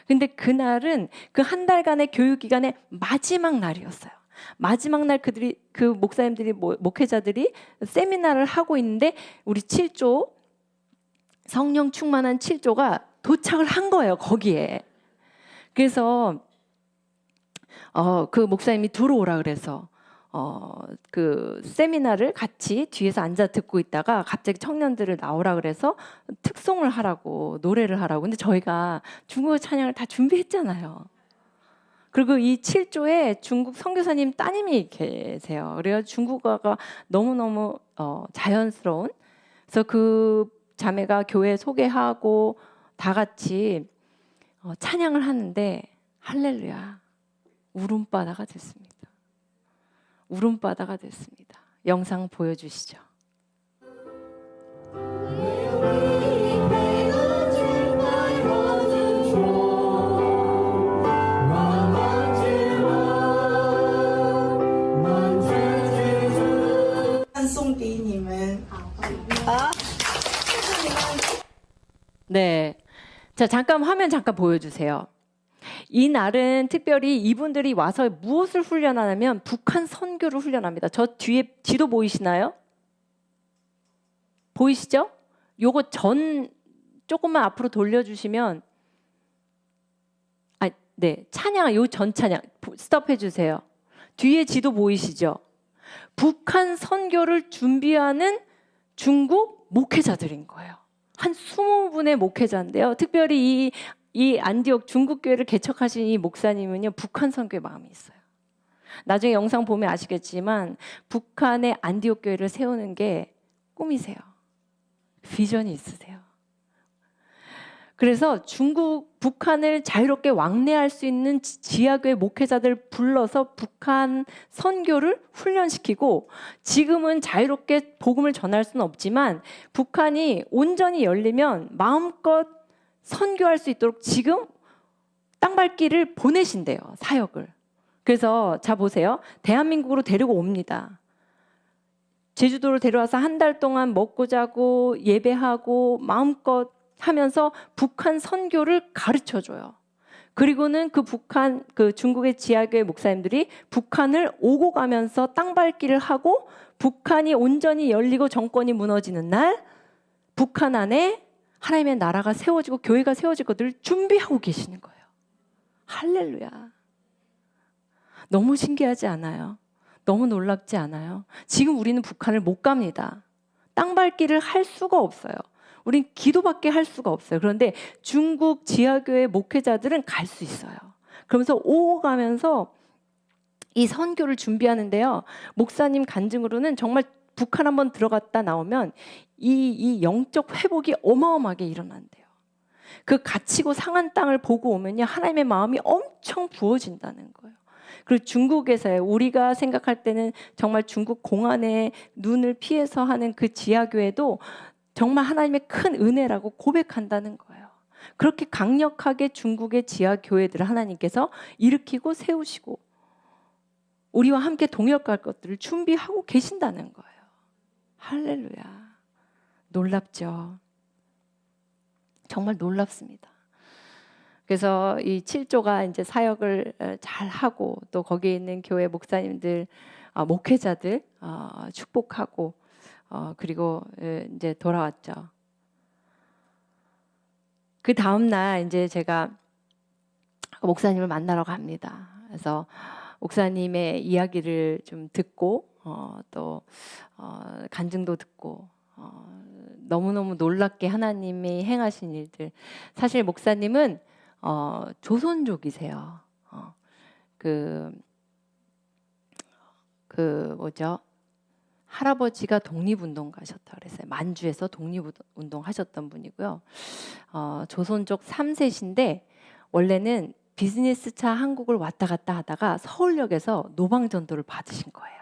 근데 그날은 그 한 달간의 교육기간의 마지막 날이었어요. 마지막 날 그 목사님들이 목회자들이 세미나를 하고 있는데 우리 7조 성령 충만한 7조가 도착을 한 거예요. 거기에. 그래서 그 목사님이 들어오라 그래서 그 세미나를 같이 뒤에서 앉아 듣고 있다가 갑자기 청년들을 나오라 그래서 특송을 하라고 노래를 하라고. 근데 저희가 중국어 찬양을 다 준비했잖아요. 그리고 이 7조에 중국 선교사님 따님이 계세요. 그래서 중국어가 너무너무 자연스러운. 그래서 그 자매가 교회 소개하고 다 같이 찬양을 하는데 할렐루야 울음바다가 됐습니다. 울음바다가 됐습니다. 영상 보여주시죠. 네. 자, 화면 잠깐 보여주세요. 이 날은 특별히 이분들이 와서 무엇을 훈련하냐면 북한 선교를 훈련합니다. 저 뒤에 지도 보이시나요? 보이시죠? 요거 조금만 앞으로 돌려주시면 찬양, 요 전 찬양 스톱해 주세요. 뒤에 지도 보이시죠? 북한 선교를 준비하는 중국 목회자들인 거예요. 한 20분의 목회자인데요. 특별히 이 안디옥 중국교회를 개척하신 이 목사님은요, 북한 선교에 마음이 있어요. 나중에 영상 보면 아시겠지만 북한의 안디옥 교회를 세우는 게 꿈이세요. 비전이 있으세요. 그래서 북한을 자유롭게 왕래할 수 있는 지하교회 목회자들 불러서 북한 선교를 훈련시키고 지금은 자유롭게 복음을 전할 수는 없지만 북한이 온전히 열리면 마음껏 선교할 수 있도록 지금 땅밟기를 보내신대요. 사역을. 그래서 자 보세요. 대한민국으로 데리고 옵니다. 제주도로 데려와서 한 달 동안 먹고 자고 예배하고 마음껏 하면서 북한 선교를 가르쳐줘요. 그리고는 그 중국의 지하교회 목사님들이 북한을 오고 가면서 땅밟기를 하고 북한이 온전히 열리고 정권이 무너지는 날 북한 안에 하나님의 나라가 세워지고 교회가 세워질 것들을 준비하고 계시는 거예요. 할렐루야. 너무 신기하지 않아요? 너무 놀랍지 않아요? 지금 우리는 북한을 못 갑니다. 땅밟기를 할 수가 없어요. 우린 기도밖에 할 수가 없어요. 그런데 중국 지하교회 목회자들은 갈 수 있어요. 그러면서 오고 가면서 이 선교를 준비하는데요. 목사님 간증으로는 정말 북한 한번 들어갔다 나오면 이 영적 회복이 어마어마하게 일어난대요. 그 갇히고 상한 땅을 보고 오면요, 하나님의 마음이 엄청 부어진다는 거예요. 그리고 중국에서요, 우리가 생각할 때는 정말 중국 공안의 눈을 피해서 하는 그 지하교회도 정말 하나님의 큰 은혜라고 고백한다는 거예요. 그렇게 강력하게 중국의 지하교회들을 하나님께서 일으키고 세우시고 우리와 함께 동역할 것들을 준비하고 계신다는 거예요. 할렐루야. 놀랍죠. 정말 놀랍습니다. 그래서 이 7조가 이제 사역을 잘 하고 또 거기에 있는 교회 목사님들, 목회자들 축복하고 그리고 이제 돌아왔죠. 그 다음 날 이제 제가 목사님을 만나러 갑니다. 그래서 목사님의 이야기를 좀 듣고 또 간증도 듣고 너무너무 놀랍게 하나님이 행하신 일들. 사실 목사님은 조선족이세요. 뭐죠? 할아버지가 독립운동가셨다 그랬어요. 만주에서 독립운동 하셨던 분이고요. 조선족 3세신데 원래는 비즈니스차 한국을 왔다 갔다 하다가 서울역에서 노방전도를 받으신 거예요.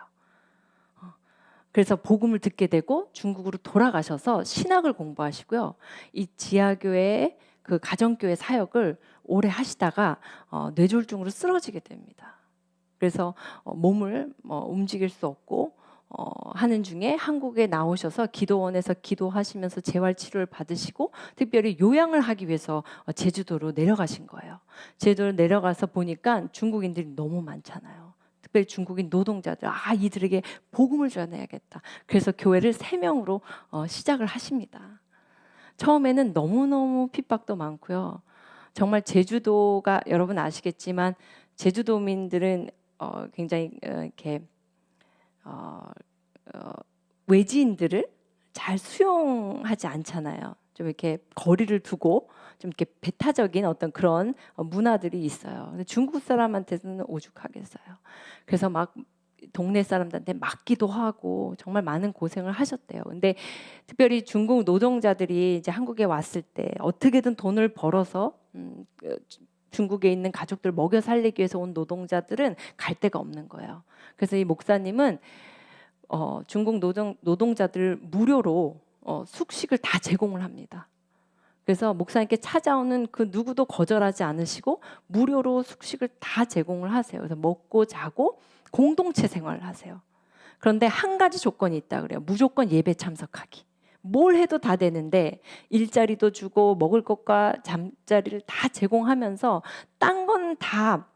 그래서 복음을 듣게 되고 중국으로 돌아가셔서 신학을 공부하시고요. 이 지하교회 그 가정교회 사역을 오래 하시다가 뇌졸중으로 쓰러지게 됩니다. 그래서 몸을 움직일 수 없고 하는 중에 한국에 나오셔서 기도원에서 기도하시면서 재활치료를 받으시고 특별히 요양을 하기 위해서 제주도로 내려가신 거예요. 제주도로 내려가서 보니까 중국인들이 너무 많잖아요. 특별히 중국인 노동자들, 이들에게 복음을 전해야겠다. 그래서 교회를 3명으로 시작을 하십니다. 처음에는 너무너무 핍박도 많고요. 정말 제주도가 여러분 아시겠지만 제주도민들은 굉장히 이렇게 외지인들을 잘 수용하지 않잖아요. 좀 이렇게 거리를 두고 좀 이렇게 배타적인 어떤 그런 문화들이 있어요. 근데 중국 사람한테는 오죽하겠어요. 그래서 막 동네 사람들한테 맞기도 하고 정말 많은 고생을 하셨대요. 근데 특별히 중국 노동자들이 이제 한국에 왔을 때 어떻게든 돈을 벌어서 중국에 있는 가족들 먹여 살리기 위해서 온 노동자들은 갈 데가 없는 거예요. 그래서 이 목사님은 중국 노동자들 무료로 숙식을 다 제공을 합니다. 그래서 목사님께 찾아오는 그 누구도 거절하지 않으시고 무료로 숙식을 다 제공을 하세요. 그래서 먹고 자고 공동체 생활을 하세요. 그런데 한 가지 조건이 있다 그래요. 무조건 예배 참석하기. 뭘 해도 다 되는데 일자리도 주고 먹을 것과 잠자리를 다 제공하면서 딴 건 다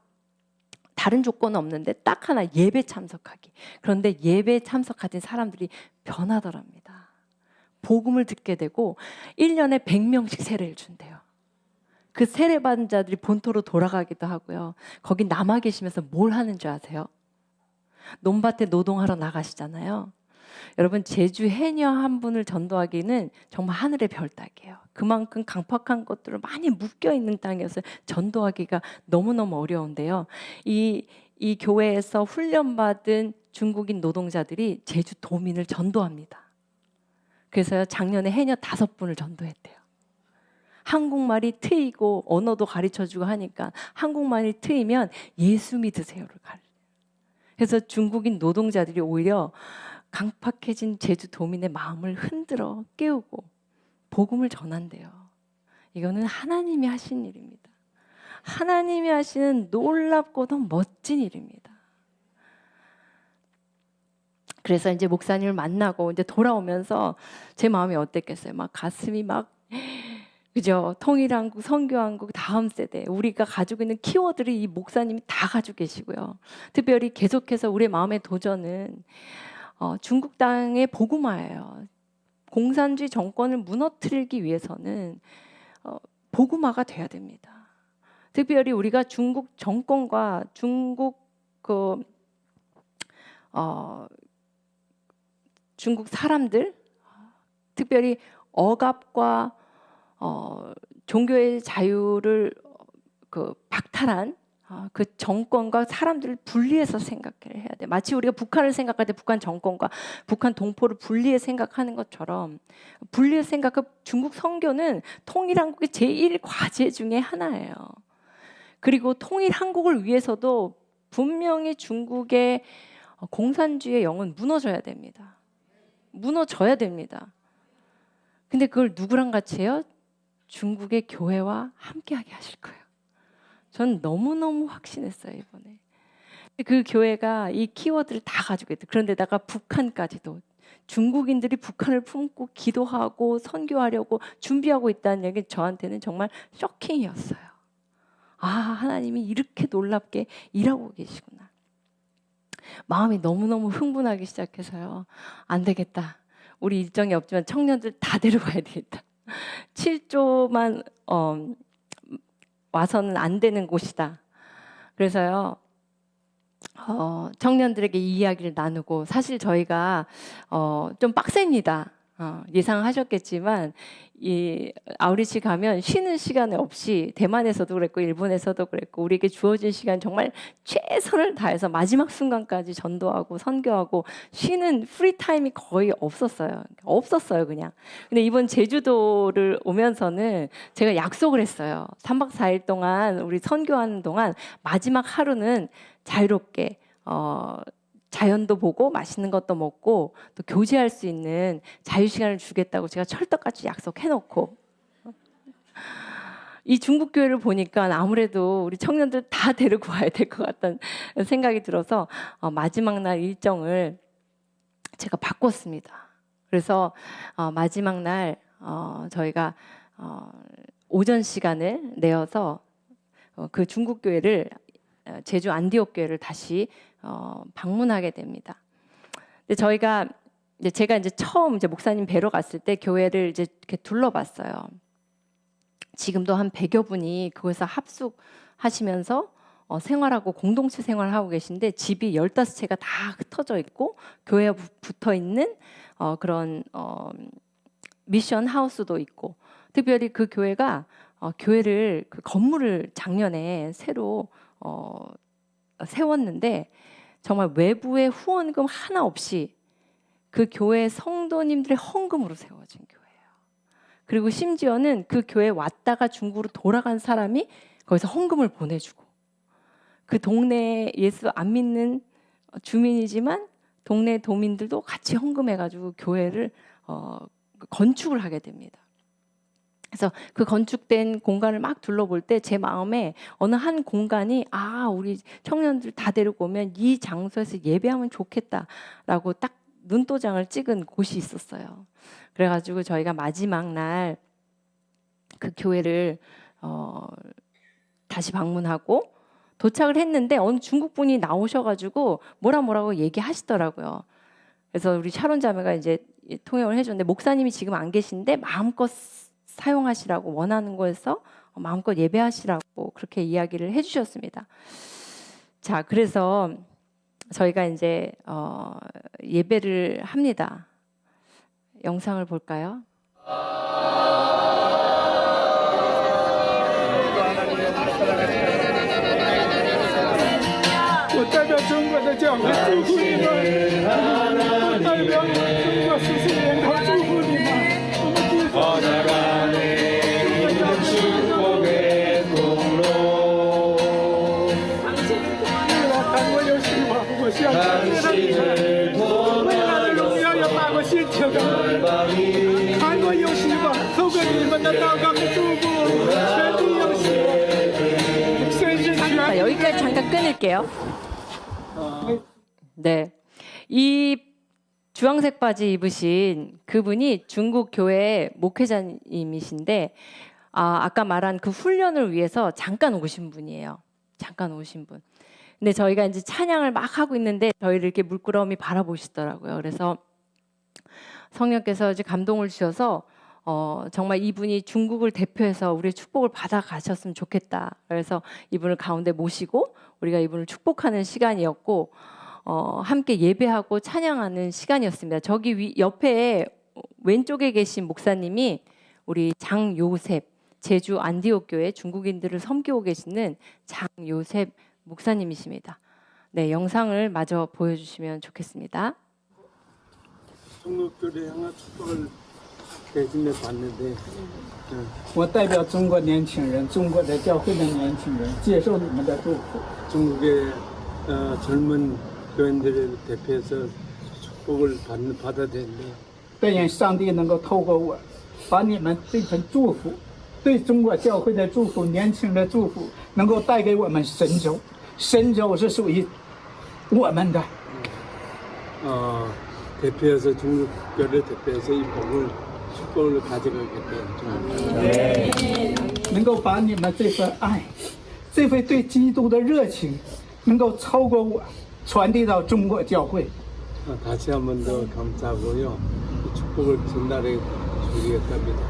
다른 조건은 없는데 딱 하나 예배 참석하기. 그런데 예배 참석하신 사람들이 변하더랍니다. 복음을 듣게 되고 1년에 100명씩 세례를 준대요. 그 세례받은 자들이 본토로 돌아가기도 하고요. 거기 남아 계시면서 뭘 하는 줄 아세요? 논밭에 노동하러 나가시잖아요. 여러분 제주 해녀 한 분을 전도하기는 정말 하늘의 별따기예요. 그만큼 강팍한 것들을 많이 묶여있는 땅이어서 전도하기가 너무너무 어려운데요. 이 교회에서 훈련받은 중국인 노동자들이 제주 도민을 전도합니다. 그래서 작년에 해녀 5분을 전도했대요. 한국말이 트이고 언어도 가르쳐주고 하니까 한국말이 트이면 예수 믿으세요를 가르쳐요. 그래서 중국인 노동자들이 오히려 강팍해진 제주 도민의 마음을 흔들어 깨우고 복음을 전한대요. 이거는 하나님이 하신 일입니다. 하나님이 하시는 놀랍고도 멋진 일입니다. 그래서 이제 목사님을 만나고 이제 돌아오면서 제 마음이 어땠겠어요? 막 가슴이 막 그죠? 통일한국, 선교한국 다음 세대 우리가 가지고 있는 키워드를 이 목사님이 다 가지고 계시고요. 특별히 계속해서 우리의 마음의 도전은 중국 땅의 복음화예요. 공산주의 정권을 무너뜨리기 위해서는 복음화가 돼야 됩니다. 특별히 우리가 중국 정권과 중국 중국 사람들, 특별히 억압과 종교의 자유를 박탈한 그 정권과 사람들을 분리해서 생각을 해야 돼. 마치 우리가 북한을 생각할 때 북한 정권과 북한 동포를 분리해 생각하는 것처럼 분리해 생각하고 중국 선교는 통일 한국의 제1 과제 중에 하나예요. 그리고 통일 한국을 위해서도 분명히 중국의 공산주의의 영은 무너져야 됩니다. 무너져야 됩니다. 근데 그걸 누구랑 같이 해요? 중국의 교회와 함께하게 하실 거예요. 전 너무너무 확신했어요, 이번에. 그 교회가 이 키워드를 다 가지고 있다. 그런데다가 북한까지도. 중국인들이 북한을 품고 기도하고 선교하려고 준비하고 있다는 얘기 저한테는 정말 쇼킹이었어요. 아, 하나님이 이렇게 놀랍게 일하고 계시구나. 마음이 너무너무 흥분하기 시작해서요. 안 되겠다. 우리 일정이 없지만 청년들 다 데려가야 되겠다. 7조만 와서는 안 되는 곳이다. 그래서요. 청년들에게 이 이야기를 나누고 사실 저희가 좀 빡셉니다. 예상하셨겠지만 이 아우리치 가면 쉬는 시간 없이 대만에서도 그랬고 일본에서도 그랬고 우리에게 주어진 시간 정말 최선을 다해서 마지막 순간까지 전도하고 선교하고 쉬는 프리타임이 거의 없었어요 그냥. 근데 이번 제주도를 오면서는 제가 약속을 했어요. 3박 4일 동안 우리 선교하는 동안 마지막 하루는 자유롭게 자연도 보고 맛있는 것도 먹고 또 교제할 수 있는 자유시간을 주겠다고 제가 철떡같이 약속해놓고 이 중국 교회를 보니까 아무래도 우리 청년들 다 데리고 와야 될 것 같다는 생각이 들어서 마지막 날 일정을 제가 바꿨습니다. 그래서 마지막 날 저희가 오전 시간을 내어서 그 중국 교회를 제주 안디옥 교회를 다시 방문하게 됩니다. 근데 제가 이제 처음 목사님 뵈러 갔을 때 교회를 이제 이렇게 둘러봤어요. 지금도 한 100여 분이 그곳에서 합숙하시면서 생활하고 공동체 생활하고 계신데 집이 15채가 다 흩어져 있고 교회에 붙어 있는 그런 미션 하우스도 있고 특별히 그 교회가 교회를 그 건물을 작년에 새로 세웠는데 정말 외부의 후원금 하나 없이 그 교회 성도님들의 헌금으로 세워진 교회예요. 그리고 심지어는 그 교회에 왔다가 중국으로 돌아간 사람이 거기서 헌금을 보내주고 그 동네에 예수 안 믿는 주민이지만 동네 도민들도 같이 헌금해가지고 교회를 건축을 하게 됩니다. 그래서 그 건축된 공간을 막 둘러볼 때 제 마음에 어느 한 공간이 우리 청년들 다 데리고 오면 이 장소에서 예배하면 좋겠다라고 딱 눈도장을 찍은 곳이 있었어요. 그래가지고 저희가 마지막 날 그 교회를 다시 방문하고 도착을 했는데 어느 중국 분이 나오셔가지고 뭐라고 얘기하시더라고요. 그래서 우리 샤론 자매가 이제 통역을 해줬는데 목사님이 지금 안 계신데 마음껏 사용하시라고 원하는 거에서 마음껏 예배하시라고 그렇게 이야기를 해주셨습니다. 자, 그래서 저희가 이제 예배를 합니다. 영상을 볼까요? 我代表中国的教会祝福你们，我代表中国14年头祝福你们。我们祝福。 我向未来的荣耀要把我献给韩国有希望，透过你们的祷告和祝福，全地有希望，甚至全。 여기까지 잠깐 끊을게요. 네, 이 주황색 바지 입으신 그분이 중국 교회 목회자님이신데 아까 말한 그 훈련을 위해서 잠깐 오신 분이에요. 잠깐 오신 분. 근데 저희가 이제 찬양을 막 하고 있는데 저희를 이렇게 물끄러미 바라보시더라고요. 그래서 성령께서 이제 감동을 주셔서 정말 이분이 중국을 대표해서 우리의 축복을 받아 가셨으면 좋겠다. 그래서 이분을 가운데 모시고 우리가 이분을 축복하는 시간이었고 함께 예배하고 찬양하는 시간이었습니다. 저기 옆에 왼쪽에 계신 목사님이 우리 장요셉 제주 안디옥 교회 중국인들을 섬기고 계시는 장요셉 목사님이십니다. 네, 영상을 마저 보여주시면 좋겠습니다. 중국교회 향한 축복을 대신에 받는데 我代表中国年轻人，中国的教会的年轻人，接受你们的祝福。 중국의 젊은 교인들을 대표해서 축복을 받아야 되는데 但愿上帝能够透过我，把你们这份祝福，对中国教会的祝福、年轻人的祝福，能够带给我们神州。神州是属于我们的， 대표해서 중국교를 대표해서 이 축복을 가져가게 돼요. 能够把你们这份爱，这份对基督的热情，能够超过我，传递到中国教会。 다시 한 번 더 감사하고요. 이 축복을 전달해 주겠답니다.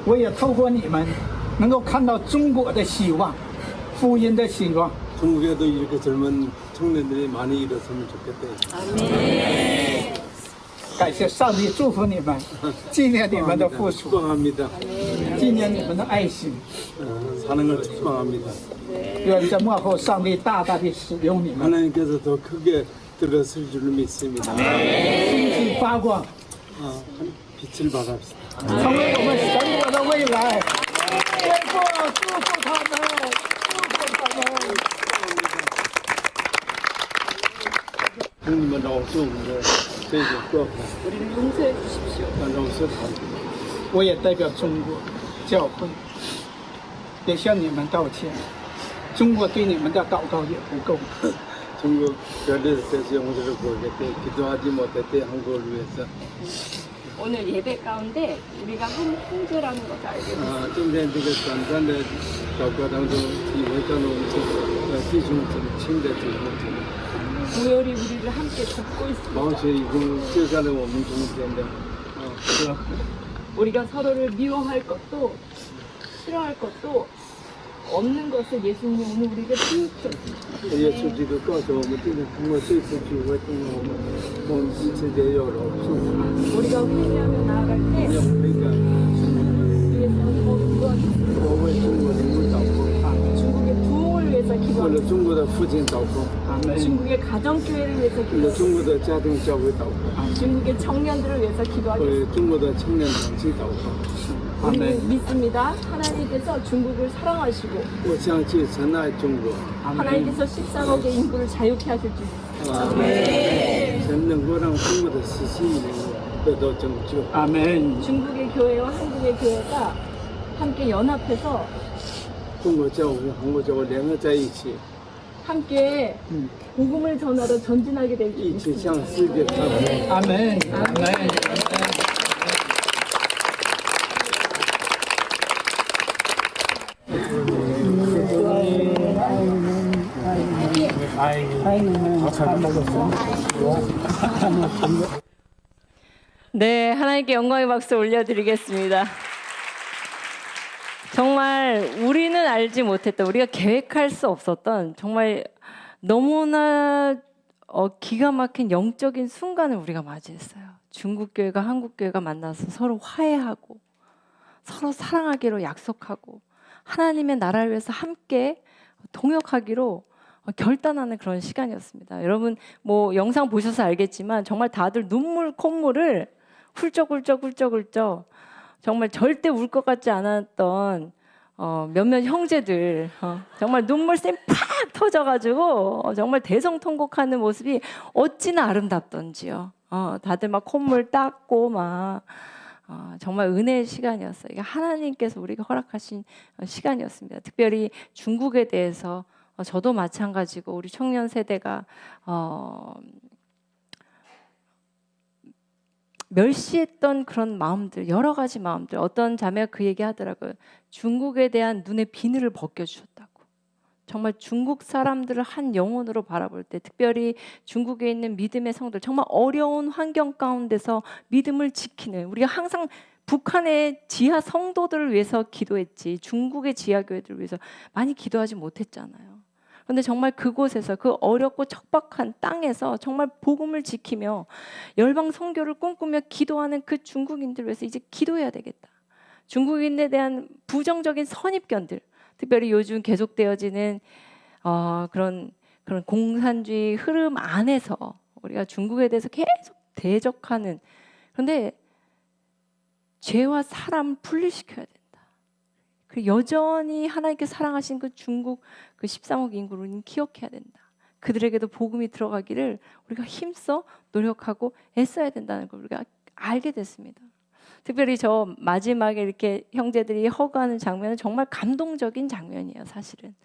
我也透过你们，能够看到中国的希望，福音的希望。 중국에도 이렇게 젊은 청년들이 많이 일어서면 좋겠대요. 感谢上帝祝福你们，纪念你们的付出， 축복합니다. 纪念你们的爱心。 사는 걸 축복합니다. 愿在幕后上帝大大的使用你们， 하나님께서 더 크게 들어설 줄을 믿습니다. 星星发光， 빛을 발합시다. 成为我们神国的未来。天父祝福他们，祝福他们。 형님은 나오시면 저희들 꼭 우리를 용서해 주십시오。 나오셔서 我也代表中国教会，也向你们道歉。中国对你们的祷告也不够。 중국 교회에서 용서를 구하겠대 기도하지 못했대 한국을 위해서. 오늘 예배 가운데 우리가 한 형제라는 것을 알게 됐습니다. 今天这个短暂的祷告当中，体会到了我们弟兄姊妹亲的弟兄姊妹， 구열이 우리를 함께 돕고 있습니다. 保险已经接下来我们中间的和 우리가 서로를 미워할 것도 싫어할 것도 없는 것을 예수님이 오늘 우리에게 보여주셨습니다. 耶稣基督告诉我们，这个通过这次聚会，通过我们彼此间有了祝福。 우리가 회개하며 나아갈 때 要那个 위해서 더 기도하겠습니다. 我为中国人民祷告， 중국의 부흥을 위해서 为了 기도하겠습니다. 中国的父亲祷告， 중국의 가정교회를 위해서 为了 기도하겠습니다. 中国的家庭教会祷告， 중국의 청년들을 위해서 기도하겠습니다. 为中国的青年团体祷告。 우리는 믿습니다. 하나님께서 중국을 사랑하시고 我相信神爱中国， 하나님께서 13억의 인구를 자유케 하실 줄 믿습니다. 神能够让中国的14亿人得到拯救。 아멘。 중국의 교회와 한국의 교회가 함께 연합해서 中国教会、韩国教会联合在一起， 함께 복음을 전하러 전진하게 될 줄 一起 믿습니다. 向世界传播。 아멘. 아멘. 네, 하나님께 영광의 박수 올려드리겠습니다. 정말 우리는 알지 못했던, 우리가 계획할 수 없었던 정말 너무나 기가 막힌 영적인 순간을 우리가 맞이했어요. 중국 교회가 한국 교회가 만나서 서로 화해하고 서로 사랑하기로 약속하고 하나님의 나라를 위해서 함께 동역하기로 결단하는 그런 시간이었습니다. 여러분 뭐 영상 보셔서 알겠지만 정말 다들 눈물 콧물을 훌쩍 정말 절대 울 것 같지 않았던 몇몇 형제들 정말 눈물샘 팍 터져가지고 정말 대성통곡하는 모습이 어찌나 아름답던지요. 다들 막 콧물 닦고 막 정말 은혜의 시간이었어요. 이게 하나님께서 우리가 허락하신 시간이었습니다. 특별히 중국에 대해서 저도 마찬가지고 우리 청년 세대가 멸시했던 그런 마음들, 여러 가지 마음들. 어떤 자매가 그 얘기 하더라고요. 중국에 대한 눈의 비늘을 벗겨주셨다고. 정말 중국 사람들을 한 영혼으로 바라볼 때, 특별히 중국에 있는 믿음의 성들, 정말 어려운 환경 가운데서 믿음을 지키는, 우리가 항상 북한의 지하 성도들을 위해서 기도했지 중국의 지하 교회들을 위해서 많이 기도하지 못했잖아요. 근데 정말 그곳에서 그 어렵고 척박한 땅에서 정말 복음을 지키며 열방 선교를 꿈꾸며 기도하는 그 중국인들 위해서 이제 기도해야 되겠다. 중국인에 대한 부정적인 선입견들, 특별히 요즘 계속되어지는 그런 공산주의 흐름 안에서 우리가 중국에 대해서 계속 대적하는, 그런데 죄와 사람 분리시켜야 된다. 그 여전히 하나님께 사랑하신 그 중국 그 13억 인구를 우리는 기억해야 된다. 그들에게도 복음이 들어가기를 우리가 힘써 노력하고 애써야 된다는 걸 우리가 알게 됐습니다. 특별히 저 마지막에 이렇게 형제들이 허구하는 장면은 정말 감동적인 장면이에요. 사실은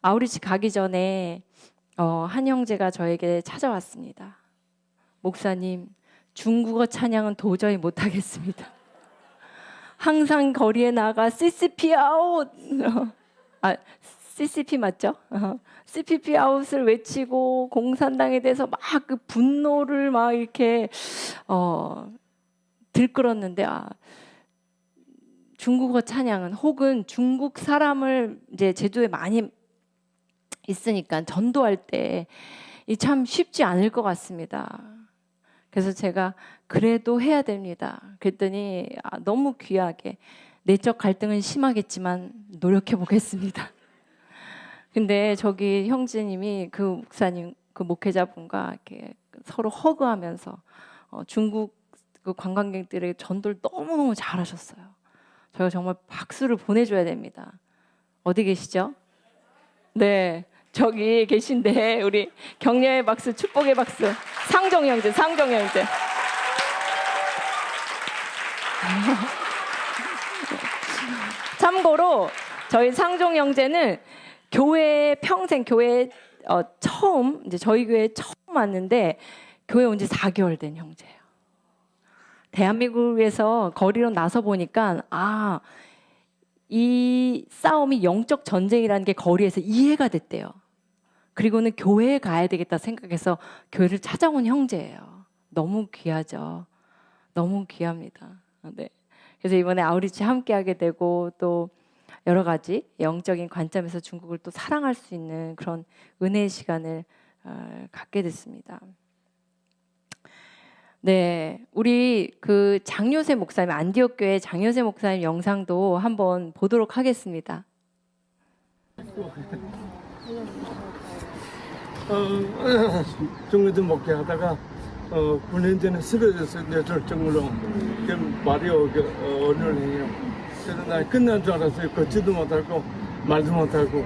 아우리치 가기 전에 한 형제가 저에게 찾아왔습니다. 목사님, 중국어 찬양은 도저히 못하겠습니다. 항상 거리에 나가 CCP 아웃, CCP 맞죠? CCP 아웃을 외치고 공산당에 대해서 막 그 분노를 막 이렇게 들끓었는데 중국어 찬양은, 혹은 중국 사람을 이제 제주도에 많이 있으니까 전도할 때 참 쉽지 않을 것 같습니다. 그래서 제가 그래도 해야 됩니다. 그랬더니 너무 귀하게, 내적 갈등은 심하겠지만 노력해 보겠습니다. 근데 저기 형제님이 그 목사님, 그 목회자분과 이렇게 서로 허그하면서 중국 그 관광객들에게 전도를 너무너무 잘하셨어요. 저희가 정말 박수를 보내줘야 됩니다. 어디 계시죠? 네, 저기 계신데 우리 격려의 박수, 축복의 박수. 상종 형제, 상종 형제. 참고로 저희 상종 형제는 교회 평생, 교회 처음, 이제 저희 교회에 처음 왔는데 교회 온 지 4개월 된 형제예요. 대한민국에서 거리로 나서 보니까 이 싸움이 영적 전쟁이라는 게 거리에서 이해가 됐대요. 그리고는 교회에 가야 되겠다 생각해서 교회를 찾아온 형제예요. 너무 귀하죠. 너무 귀합니다. 네. 그래서 이번에 아우리치 함께하게 되고 또 여러 가지 영적인 관점에서 중국을 또 사랑할 수 있는 그런 은혜의 시간을 갖게 됐습니다. 네, 우리 그 장요셉 목사님, 안디옥 교회 장요셉 목사님 영상도 한번 보도록 하겠습니다. 중국에서 목회하다가 9년 전에 쓰러졌어요. 뇌졸중으로. 말이 어려운 해요. 그래서 나 끝난 줄 알았어요. 걷지도 못하고 말도 못하고.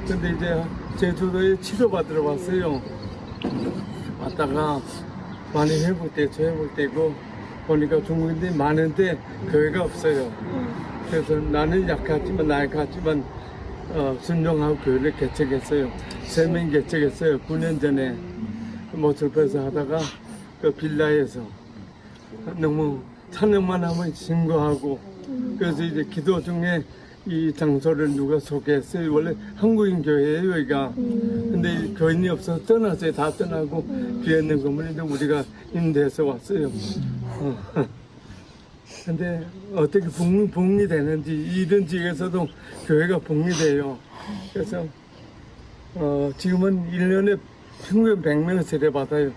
근데 이제 제주도에 치료받으러 왔어요. 왔다가 많이 회복되고 보니까 중국인들이 많은데 교회가 없어요. 그래서 나는 약하지만 순종하고 교회를 개척했어요. 3명 개척했어요. 9년 전에 모슬퍼에서 하다가 그 빌라에서 너무 찬양만 하면 신고하고, 그래서 이제 기도 중에 이 장소를 누가 소개했어요. 원래 한국인 교회예요, 여기가. 근데 교인이 없어서 떠났어요. 다 떠나고 뒤에 있는 건물인데 우리가 임대해서 왔어요. 근데 어떻게 복리 되는지, 이런 지역에서도 교회가 복리 돼요. 그래서 지금은 1년에 평균 100명 세례받아요.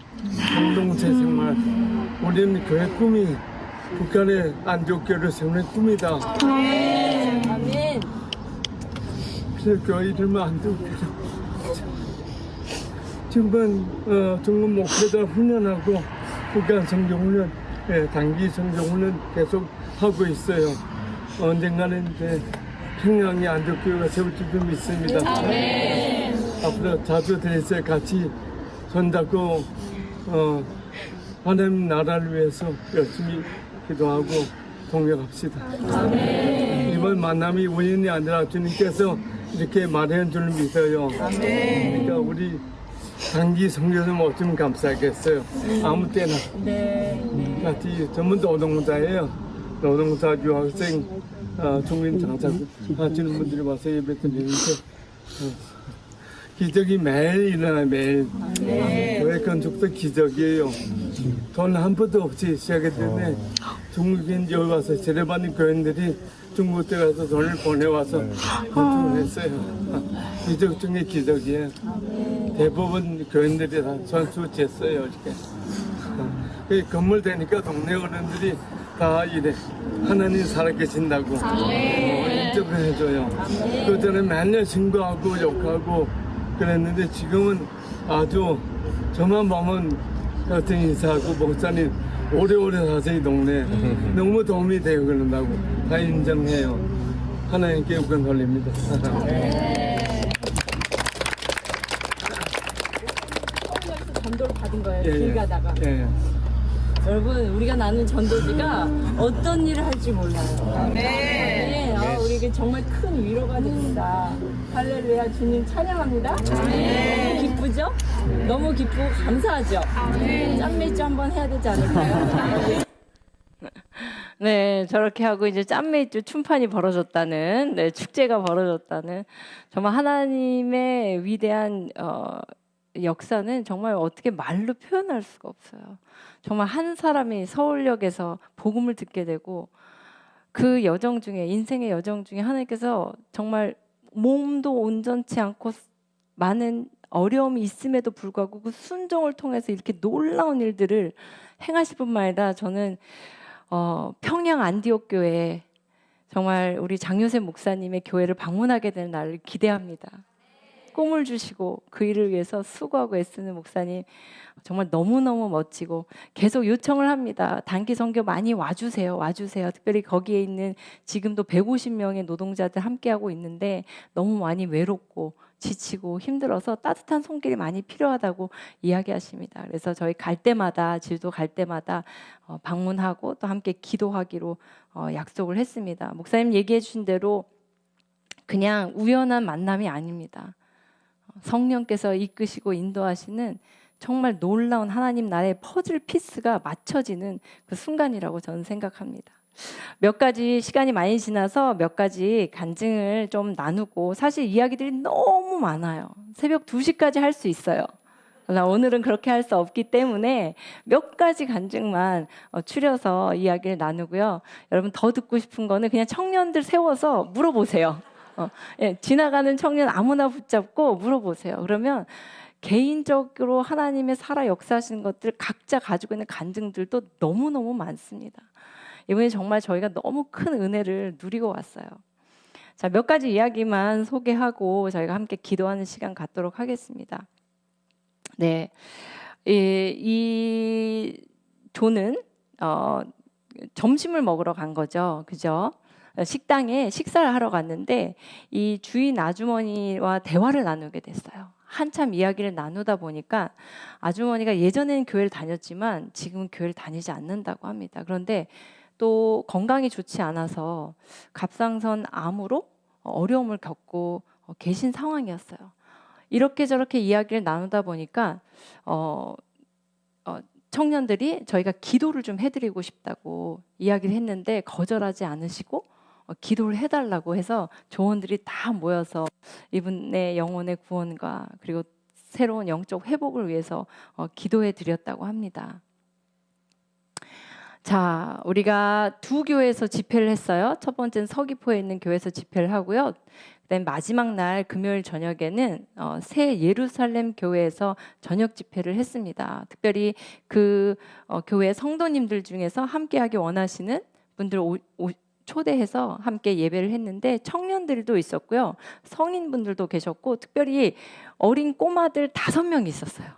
공동체 생활. 우리는 교회 꿈이 북한의 안디옥교회를 세우는 꿈이다. 아멘. 그래서 교회 이름은 안디옥교회. 지금은 중국 목회자 훈련하고 북한 성경훈련, 단기 성경훈련 계속 하고 있어요. 언젠가는 이제 평양에 안디옥교회가 세울지도 믿습니다. 아멘. 앞으로 자주 드레스에 같이 손잡고 하나님 나라를 위해서 열심히 기도하고 동역합시다. 아멘. 이번 만남이 우연이 아니라 주님께서 이렇게 마련한 줄 믿어요. 아멘. 그러니까 우리 단기 성교좀 어쩌면 감사하겠어요. 아무 때나. 네. 같이 전부 노동자예요. 노동자, 유학생, 중국인 장사 하시는 분들이 와서 예배 드리는데 기적이 매일 일어나요. 매일. 교회 건축도 기적이에요. 돈 한 푼도 없이 시작했는데 중국인 여기 와서 세례받는 교인들이 중국 때 가서 돈을 보내와서 건축을 했어요. 기적 중에 기적이에요. 대부분 교인들이 다 선수했어요. 이렇게. 그 건물 되니까 동네 어른들이 다 이래 하나님 살아계신다고 인정을 해줘요. 그 전에 맨날 신고하고 욕하고 그랬는데 지금은 아주 저만 보면 같은 인사하고 목사님 오래오래 사세요. 이 동네 너무 도움이 돼요. 그런다고 다 인정해요. 하나님께 영광 돌립니다. 전도를 받은 거예요. 예, 길 가다가. 예. 여러분, 우리가 나눈 전도지가 어떤 일을 할지 몰라요. 네. 우리에게 정말 큰 위로가 됩니다. 할렐루야, 주님 찬양합니다. 너무 기쁘죠? 너무 기쁘고 감사하죠? 짠매주 한번 해야 되지 않을까요? 네, 저렇게 하고 이제 짠메이트 춤판이 벌어졌다는, 네, 축제가 벌어졌다는, 정말 하나님의 위대한 역사는 정말 어떻게 말로 표현할 수가 없어요. 정말 한 사람이 서울역에서 복음을 듣게 되고 그 여정 중에, 인생의 여정 중에 하나님께서 정말 몸도 온전치 않고 많은 어려움이 있음에도 불구하고 그 순종을 통해서 이렇게 놀라운 일들을 행하실 뿐만 아니라 저는 평양 안디옥 교회에 정말 우리 장요셉 목사님의 교회를 방문하게 되는 날을 기대합니다. 꿈을 주시고 그 일을 위해서 수고하고 애쓰는 목사님 정말 너무너무 멋지고 계속 요청을 합니다. 단기 선교 많이 와주세요. 특별히 거기에 있는 지금도 150명의 노동자들 함께하고 있는데 너무 많이 외롭고 지치고 힘들어서 따뜻한 손길이 많이 필요하다고 이야기하십니다. 그래서 저희 갈 때마다 제주도 갈 때마다 방문하고 또 함께 기도하기로 약속을 했습니다. 목사님 얘기해 주신 대로 그냥 우연한 만남이 아닙니다. 성령께서 이끄시고 인도하시는 정말 놀라운 하나님 나라의 퍼즐 피스가 맞춰지는 그 순간이라고 저는 생각합니다. 몇 가지 시간이 많이 지나서 몇 가지 간증을 좀 나누고 사실 이야기들이 너무 많아요. 새벽 2시까지 할 수 있어요. 그러나 오늘은 그렇게 할 수 없기 때문에 몇 가지 간증만 추려서 이야기를 나누고요. 여러분 더 듣고 싶은 거는 그냥 청년들 세워서 물어보세요. 지나가는 청년 아무나 붙잡고 물어보세요. 그러면 개인적으로 하나님의 살아 역사하시는 것들 각자 가지고 있는 간증들도 너무너무 많습니다. 이번에 정말 저희가 너무 큰 은혜를 누리고 왔어요. 자, 몇 가지 이야기만 소개하고 저희가 함께 기도하는 시간 갖도록 하겠습니다. 네, 이 조는 점심을 먹으러 간 거죠, 그죠? 식당에 식사를 하러 갔는데 이 주인 아주머니와 대화를 나누게 됐어요. 한참 이야기를 나누다 보니까 아주머니가 예전에는 교회를 다녔지만 지금은 교회를 다니지 않는다고 합니다. 그런데 또 건강이 좋지 않아서 갑상선 암으로 어려움을 겪고 계신 상황이었어요. 이렇게 저렇게 이야기를 나누다 보니까 청년들이 저희가 기도를 좀 해드리고 싶다고 이야기를 했는데 거절하지 않으시고 기도를 해달라고 해서 조원들이 다 모여서 이분의 영혼의 구원과 그리고 새로운 영적 회복을 위해서 기도해 드렸다고 합니다. 자, 우리가 두 교회에서 집회를 했어요. 첫 번째는 서귀포에 있는 교회에서 집회를 하고요. 그다음에 마지막 날 금요일 저녁에는 새 예루살렘 교회에서 저녁 집회를 했습니다. 특별히 그 교회 성도님들 중에서 함께하기 원하시는 분들 초대해서 함께 예배를 했는데 청년들도 있었고요. 성인분들도 계셨고 특별히 어린 꼬마들 5명이 있었어요.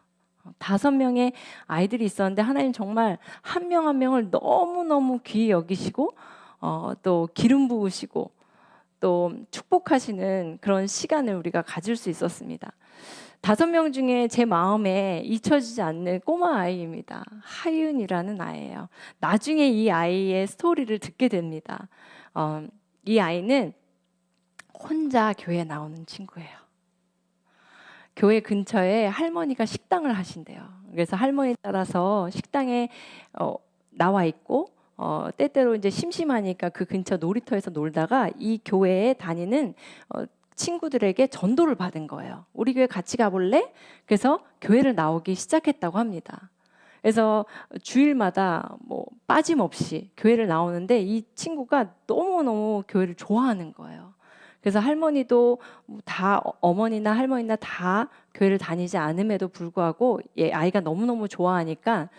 5명의 아이들이 있었는데 하나님 정말 한 명 한 명을 너무너무 귀히 여기시고 또 기름 부으시고 또 축복하시는 그런 시간을 우리가 가질 수 있었습니다. 5명 중에 제 마음에 잊혀지지 않는 꼬마 아이입니다. 하윤이라는 아이예요. 나중에 이 아이의 스토리를 듣게 됩니다. 이 아이는 혼자 교회에 나오는 친구예요. 교회 근처에 할머니가 식당을 하신대요. 그래서 할머니 따라서 식당에 나와 있고 때때로 이제 심심하니까 그 근처 놀이터에서 놀다가 이 교회에 다니는 친구들에게 전도를 받은 거예요. 우리 교회 같이 가볼래? 그래서 교회를 나오기 시작했다고 합니다. 그래서 주일마다 뭐 빠짐없이 교회를 나오는데 이 친구가 너무너무 교회를 좋아하는 거예요. 그래서 할머니도 다 어머니나 할머니나 다 교회를 다니지 않음에도 불구하고 아이가 너무너무 좋아하니까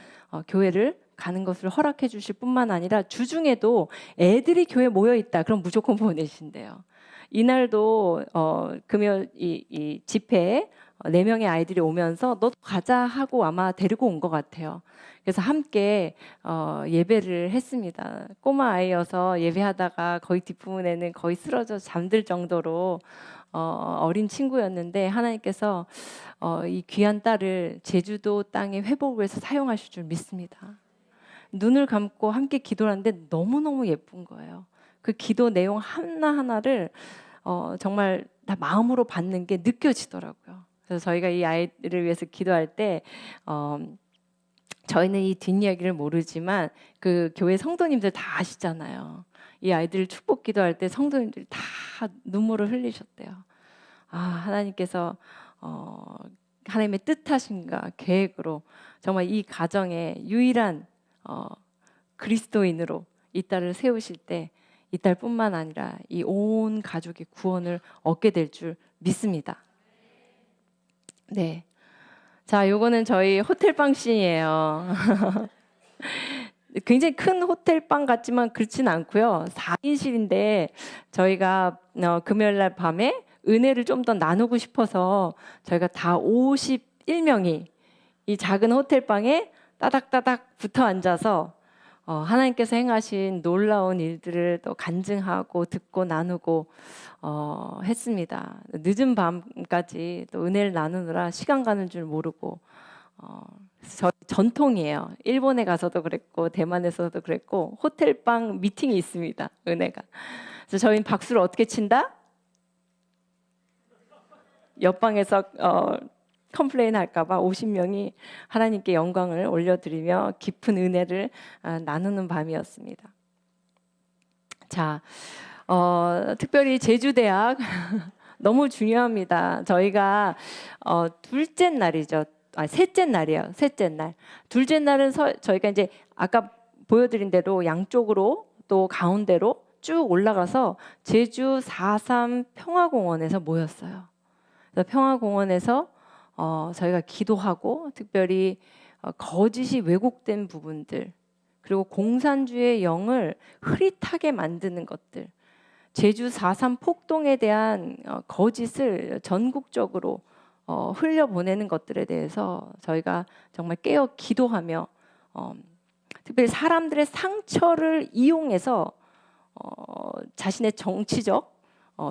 교회를 가는 것을 허락해 주실 뿐만 아니라 주중에도 애들이 교회에 모여 있다. 그럼 무조건 보내신대요. 이날도 금요 이 집회에 4명의 아이들이 오면서 너도 가자 하고 아마 데리고 온 것 같아요. 그래서 함께 예배를 했습니다. 꼬마 아이여서 예배하다가 거의 뒷부분에는 거의 쓰러져 잠들 정도로 어린 친구였는데 하나님께서 이 귀한 딸을 제주도 땅에 회복을 위해서 사용하실 줄 믿습니다. 눈을 감고 함께 기도를 하는데 너무너무 예쁜 거예요. 그 기도 내용 하나하나를 정말 다 마음으로 받는 게 느껴지더라고요. 그래서 저희가 이 아이들을 위해서 기도할 때 저희는 이 뒷이야기를 모르지만 그 교회 성도님들 다 아시잖아요. 이 아이들 축복 기도할 때 성도님들이 다 눈물을 흘리셨대요. 하나님께서 하나님의 뜻하신가 계획으로 정말 이 가정에 유일한 그리스도인으로 이 딸을 세우실 때 이 딸뿐만 아니라 이 온 가족이 구원을 얻게 될 줄 믿습니다. 네, 자, 요거는 저희 호텔방 씬이에요. 굉장히 큰 호텔방 같지만 그렇진 않고요. 4인실인데 저희가 금요일 날 밤에 은혜를 좀 더 나누고 싶어서 저희가 다 51명이 이 작은 호텔방에 따닥따닥 붙어 앉아서 하나님께서 행하신 놀라운 일들을 또 간증하고 듣고 나누고 했습니다. 늦은 밤까지 또 은혜를 나누느라 시간 가는 줄 모르고 저희 전통이에요. 일본에 가서도 그랬고 대만에서도 그랬고 호텔방 미팅이 있습니다. 은혜가. 그래서 저희는 박수를 어떻게 친다? 옆방에서 컴플레인 할까봐 50명이 하나님께 영광을 올려드리며 깊은 은혜를 나누는 밤이었습니다. 자, 특별히 제주대학 너무 중요합니다. 저희가 둘째 날이죠. 셋째 날이에요. 셋째 날. 둘째 날은 저희가 이제 아까 보여드린 대로 양쪽으로 또 가운데로 쭉 올라가서 제주 4.3 평화공원에서 모였어요. 그래서 평화공원에서 저희가 기도하고 특별히 거짓이 왜곡된 부분들 그리고 공산주의 영을 흐릿하게 만드는 것들 제주 4.3 폭동에 대한 거짓을 전국적으로 흘려보내는 것들에 대해서 저희가 정말 깨어 기도하며 특별히 사람들의 상처를 이용해서 자신의 정치적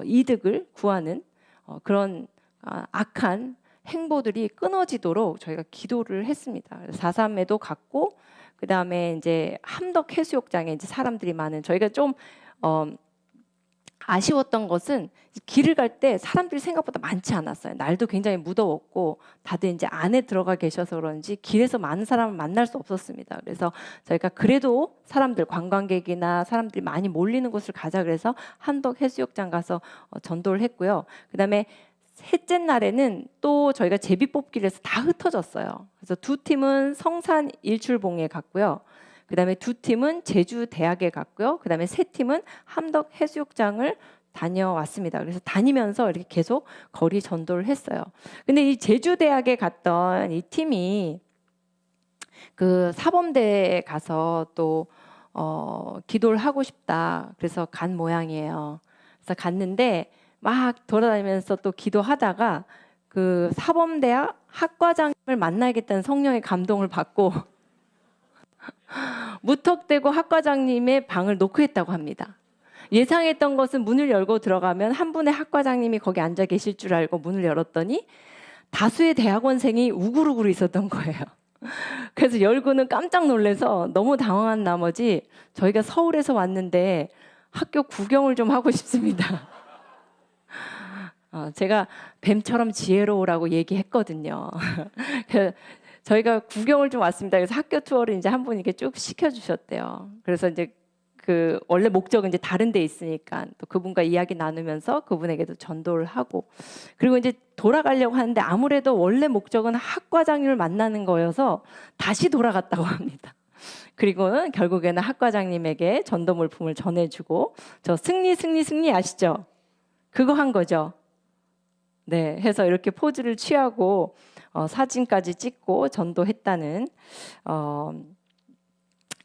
이득을 구하는 그런 악한 행보들이 끊어지도록 저희가 기도를 했습니다. 4.3에도 갔고 그 다음에 이제 함덕 해수욕장에 이제 사람들이 많은 저희가 좀 아쉬웠던 것은 길을 갈 때 사람들이 생각보다 많지 않았어요. 날도 굉장히 무더웠고 다들 이제 안에 들어가 계셔서 그런지 길에서 많은 사람을 만날 수 없었습니다. 그래서 저희가 그래도 사람들 관광객이나 사람들이 많이 몰리는 곳을 가자 그래서 함덕 해수욕장 가서 전도를 했고요. 그 다음에 셋째 날에는 또 저희가 제비 뽑기를 해서 다 흩어졌어요. 그래서 두 팀은 성산 일출봉에 갔고요. 그 다음에 두 팀은 제주대학에 갔고요. 그 다음에 세 팀은 함덕 해수욕장을 다녀왔습니다. 그래서 다니면서 이렇게 계속 거리 전도를 했어요. 근데 이 제주대학에 갔던 이 팀이 그 사범대에 가서 또 기도를 하고 싶다. 그래서 간 모양이에요. 그래서 갔는데 막 돌아다니면서 또 기도하다가 그 사범대학 학과장님을 만나겠다는 성령의 감동을 받고 무턱대고 학과장님의 방을 노크했다고 합니다. 예상했던 것은 문을 열고 들어가면 한 분의 학과장님이 거기 앉아 계실 줄 알고 문을 열었더니 다수의 대학원생이 우글우글 있었던 거예요. 그래서 열고는 깜짝 놀라서 너무 당황한 나머지 저희가 서울에서 왔는데 학교 구경을 좀 하고 싶습니다. 제가 뱀처럼 지혜로우라고 얘기했거든요. 저희가 구경을 좀 왔습니다. 그래서 학교 투어를 이제 한 분에게 쭉 시켜주셨대요. 그래서 이제 그 원래 목적은 이제 다른 데 있으니까 또 그분과 이야기 나누면서 그분에게도 전도를 하고, 그리고 이제 돌아가려고 하는데 아무래도 원래 목적은 학과장님을 만나는 거여서 다시 돌아갔다고 합니다. 그리고는 결국에는 학과장님에게 전도 물품을 전해주고, 저 승리 아시죠? 그거 한 거죠. 네, 해서 이렇게 포즈를 취하고 사진까지 찍고 전도했다는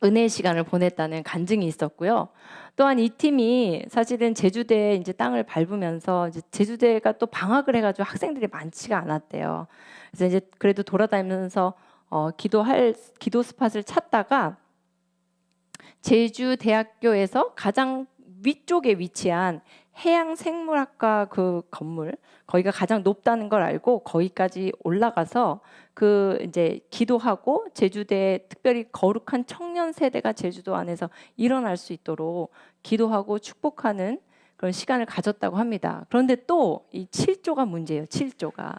은혜의 시간을 보냈다는 간증이 있었고요. 또한 이 팀이 사실은 제주대에 이제 땅을 밟으면서 이제 제주대가 또 방학을 해가지고 학생들이 많지가 않았대요. 그래서 이제 그래도 돌아다니면서 기도 스팟을 찾다가 제주대학교에서 가장 위쪽에 위치한 해양생물학과 그 건물, 거기가 가장 높다는 걸 알고 거기까지 올라가서 그 이제 기도하고 제주대, 특별히 거룩한 청년 세대가 제주도 안에서 일어날 수 있도록 기도하고 축복하는 그런 시간을 가졌다고 합니다. 그런데 또 이 7조가 문제예요. 7조가.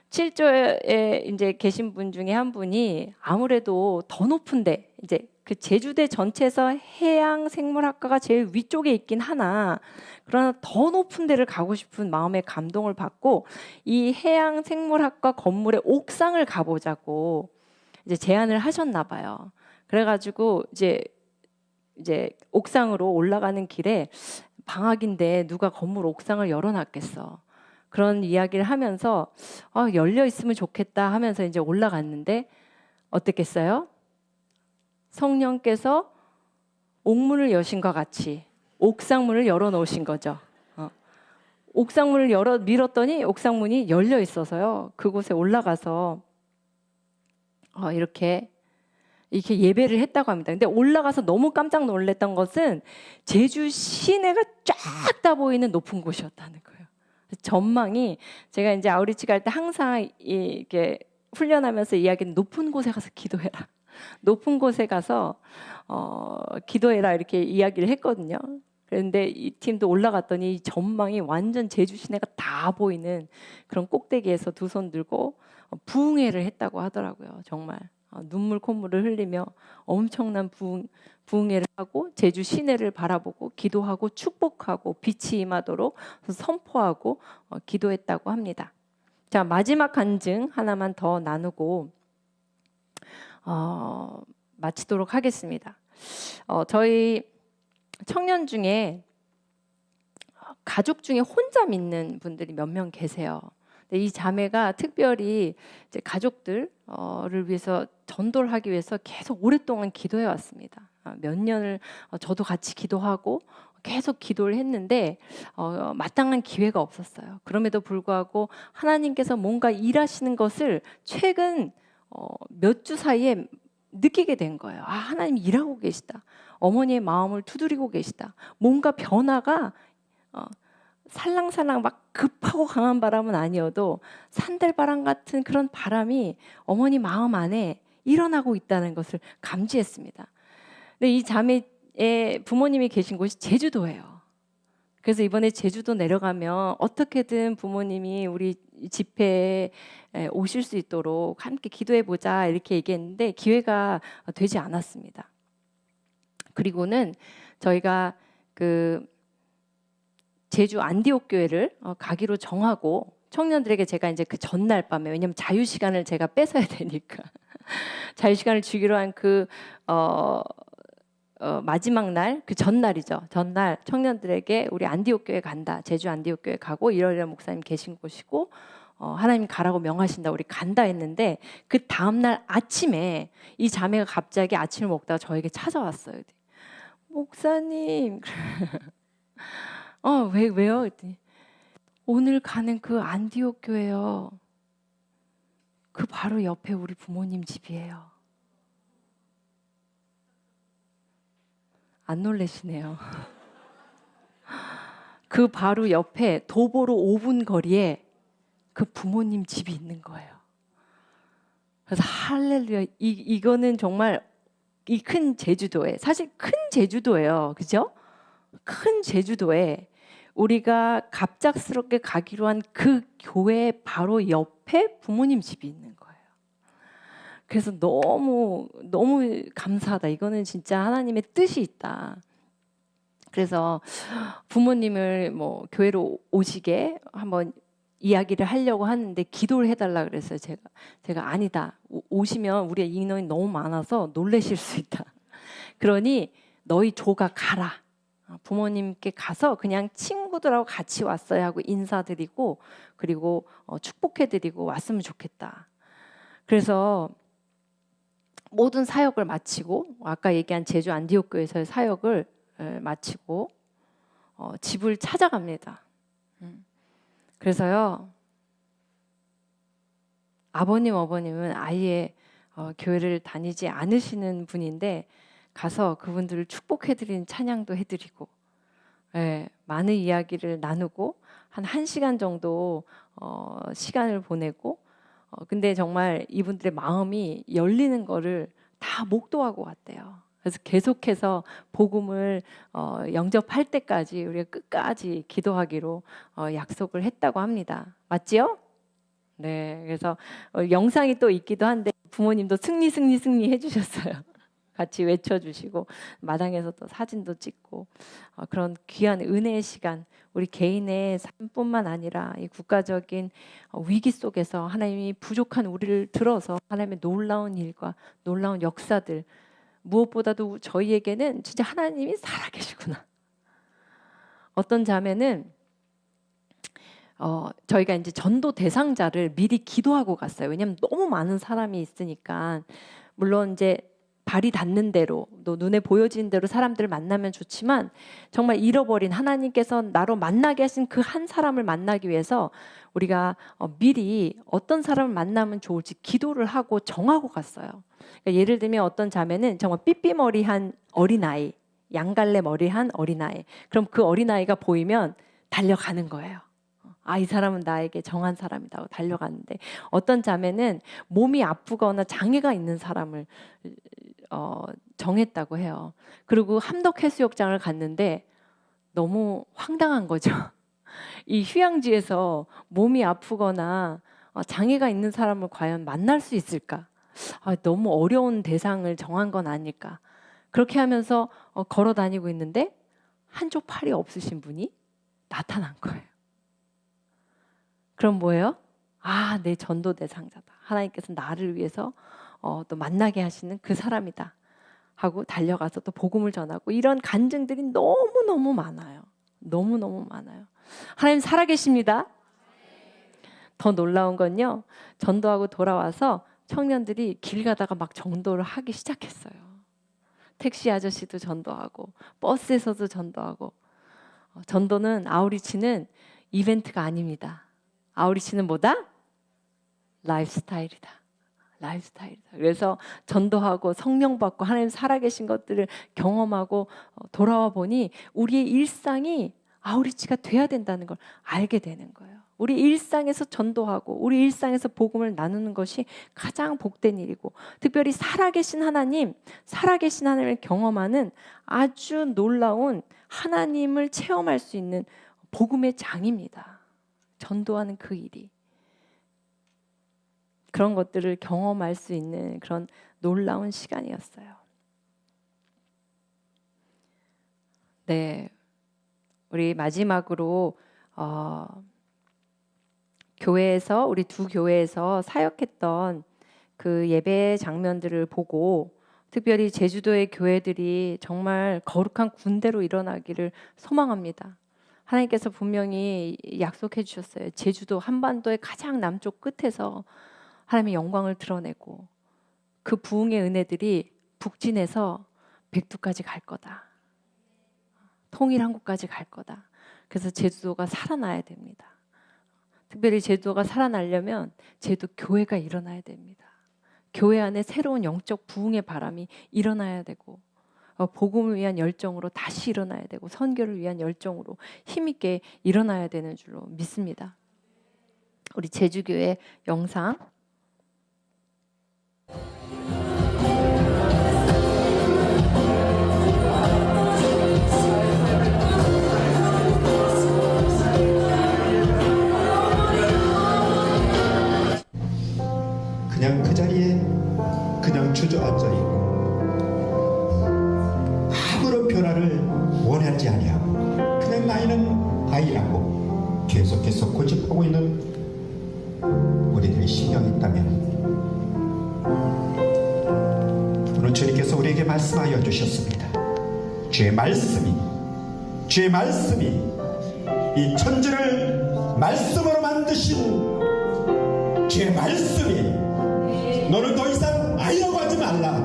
7조에 이제 계신 분 중에 한 분이 아무래도 더 높은데, 이제 그 제주대 전체에서 해양생물학과가 제일 위쪽에 있긴 하나, 그러나 더 높은 데를 가고 싶은 마음의 감동을 받고 이 해양생물학과 건물의 옥상을 가보자고 이제 제안을 하셨나 봐요. 그래가지고 이제 옥상으로 올라가는 길에 방학인데 누가 건물 옥상을 열어놨겠어. 그런 이야기를 하면서 열려 있으면 좋겠다 하면서 이제 올라갔는데 어땠겠어요? 성령께서 옥문을 여신 것 같이 옥상문을 열어놓으신 거죠. 옥상문을 밀었더니 옥상문이 열려 있어서요. 그곳에 올라가서 이렇게 예배를 했다고 합니다. 근데 올라가서 너무 깜짝 놀랐던 것은 제주 시내가 쫙 다 보이는 높은 곳이었다는 거예요. 전망이, 제가 이제 아우리치 갈 때 항상 이렇게 훈련하면서 이야기는 높은 곳에 가서 기도해라. 높은 곳에 가서 기도해라 이렇게 이야기를 했거든요. 그런데 이 팀도 올라갔더니 이 전망이 완전 제주 시내가 다 보이는 그런 꼭대기에서 두 손 들고 부흥회를 했다고 하더라고요. 정말 눈물 콧물을 흘리며 엄청난 부흥회를 하고 제주 시내를 바라보고 기도하고 축복하고 빛이 임하도록 선포하고 기도했다고 합니다. 자, 마지막 간증 하나만 더 나누고 마치도록 하겠습니다. 저희 청년 중에 가족 중에 혼자 믿는 분들이 몇 명 계세요. 근데 이 자매가 특별히 이제 가족들을 위해서 전도를 하기 위해서 계속 오랫동안 기도해 왔습니다. 몇 년을 저도 같이 기도하고 계속 기도를 했는데 마땅한 기회가 없었어요. 그럼에도 불구하고 하나님께서 뭔가 일하시는 것을 최근 몇 주 사이에 느끼게 된 거예요. 하나님이 일하고 계시다. 어머니의 마음을 두드리고 계시다. 뭔가 변화가 살랑살랑 막 급하고 강한 바람은 아니어도 산들바람 같은 그런 바람이 어머니 마음 안에 일어나고 있다는 것을 감지했습니다. 근데 이 자매의 부모님이 계신 곳이 제주도예요. 그래서 이번에 제주도 내려가면 어떻게든 부모님이 우리 집회에 오실 수 있도록 함께 기도해보자 이렇게 얘기했는데 기회가 되지 않았습니다. 그리고는 저희가 그 제주 안디옥 교회를 가기로 정하고 청년들에게 제가 이제 그 전날 밤에, 왜냐하면 자유 시간을 제가 뺏어야 되니까 자유 시간을 주기로 한 그 마지막 날, 그 전날이죠. 전날 청년들에게 우리 안디옥 교회 간다. 제주 안디옥 교회 가고 이러이러 목사님 계신 곳이고 하나님 가라고 명하신다. 우리 간다 했는데 그 다음 날 아침에 이 자매가 갑자기 아침을 먹다가 저에게 찾아왔어요. 목사님, 왜요? 그랬더니 오늘 가는 그 안디옥 교회요. 그 바로 옆에 우리 부모님 집이에요. 안 놀라시네요. 그 바로 옆에 도보로 5분 거리에 그 부모님 집이 있는 거예요. 그래서 할렐루야, 이거는 정말 이 큰 제주도에, 사실 큰 제주도예요. 그죠? 큰 제주도에 우리가 갑작스럽게 가기로 한 그 교회 바로 옆에 부모님 집이 있는 거예요. 그래서 너무 감사하다. 이거는 진짜 하나님의 뜻이 있다. 그래서 부모님을 뭐 교회로 오시게 한번 이야기를 하려고 하는데 기도를 해달라 그랬어요. 제가 아니다. 오시면 우리의 인원이 너무 많아서 놀라실 수 있다. 그러니 너희 조가 가라. 부모님께 가서 그냥 친구들하고 같이 왔어야 하고 인사드리고 그리고 축복해드리고 왔으면 좋겠다. 그래서 모든 사역을 마치고 아까 얘기한 제주 안디옥 교회에서의 사역을 마치고 집을 찾아갑니다. 그래서요 아버님 어머님은 아예 교회를 다니지 않으시는 분인데 가서 그분들을 축복해드리는 찬양도 해드리고 많은 이야기를 나누고 한 1시간 정도 시간을 보내고 근데 정말 이분들의 마음이 열리는 거를 다 목도하고 왔대요. 그래서 계속해서 복음을 영접할 때까지 우리가 끝까지 기도하기로 약속을 했다고 합니다. 맞지요? 네, 그래서 영상이 또 있기도 한데 부모님도 승리 해주셨어요. 같이 외쳐주시고 마당에서 또 사진도 찍고 그런 귀한 은혜의 시간 우리 개인의 삶뿐만 아니라 이 국가적인 위기 속에서 하나님이 부족한 우리를 들어서 하나님의 놀라운 일과 놀라운 역사들 무엇보다도 저희에게는 진짜 하나님이 살아계시구나. 어떤 자매는 저희가 이제 전도 대상자를 미리 기도하고 갔어요. 왜냐하면 너무 많은 사람이 있으니까 물론 이제 발이 닿는 대로 또 눈에 보여지는 대로 사람들을 만나면 좋지만 정말 잃어버린 하나님께서 나로 만나게 하신 그 한 사람을 만나기 위해서 우리가 미리 어떤 사람을 만나면 좋을지 기도를 하고 정하고 갔어요. 그러니까 예를 들면 어떤 자매는 정말 삐삐머리한 어린아이, 양갈래 머리한 어린아이. 그럼 그 어린아이가 보이면 달려가는 거예요. 이 사람은 나에게 정한 사람이다 하고 달려가는데 어떤 자매는 몸이 아프거나 장애가 있는 사람을 정했다고 해요. 그리고 함덕해수욕장을 갔는데 너무 황당한 거죠. 이 휴양지에서 몸이 아프거나 장애가 있는 사람을 과연 만날 수 있을까? 너무 어려운 대상을 정한 건 아닐까? 그렇게 하면서 걸어 다니고 있는데 한쪽 팔이 없으신 분이 나타난 거예요. 그럼 뭐예요? 내 전도 대상자다. 하나님께서 나를 위해서 또 만나게 하시는 그 사람이다 하고 달려가서 또 복음을 전하고 이런 간증들이 너무너무 많아요. 너무너무 많아요. 하나님 살아계십니다. 더 놀라운 건요. 전도하고 돌아와서 청년들이 길 가다가 막 전도를 하기 시작했어요. 택시 아저씨도 전도하고 버스에서도 전도하고 전도는 아우리치는 이벤트가 아닙니다. 아우리치는 뭐다? 라이프스타일이다. 라이프스타일이다. 그래서 전도하고 성령 받고 하나님 살아계신 것들을 경험하고 돌아와 보니 우리의 일상이 아우리치가 돼야 된다는 걸 알게 되는 거예요. 우리 일상에서 전도하고 우리 일상에서 복음을 나누는 것이 가장 복된 일이고 특별히 살아계신 하나님을 경험하는 아주 놀라운 하나님을 체험할 수 있는 복음의 장입니다. 전도하는 그 일이. 그런 것들을 경험할 수 있는 그런 놀라운 시간이었어요. 네, 우리 마지막으로 교회에서 우리 두 교회에서 사역했던 그 예배 장면들을 보고 특별히 제주도의 교회들이 정말 거룩한 군대로 일어나기를 소망합니다. 하나님께서 분명히 약속해 주셨어요. 제주도 한반도의 가장 남쪽 끝에서 하나님의 영광을 드러내고 그 부흥의 은혜들이 북진에서 백두까지 갈 거다. 통일한국까지 갈 거다. 그래서 제주도가 살아나야 됩니다. 특별히 제주도가 살아나려면 제주도 교회가 일어나야 됩니다. 교회 안에 새로운 영적 부흥의 바람이 일어나야 되고 복음을 위한 열정으로 다시 일어나야 되고 선교를 위한 열정으로 힘있게 일어나야 되는 줄로 믿습니다. 우리 제주교회 영상 그냥 그 자리에 그냥 주저앉아 있고 아무런 변화를 원하지 아니하고 그냥 나이는 아이라고 계속해서 고집하고 있는 우리들의 심령이 있다면 오늘 주님께서 우리에게 말씀하여 주셨습니다. 주의 말씀이 이 천지를 말씀으로 만드신 주의 말씀이 너는 더 이상 아이라고 하지 말라.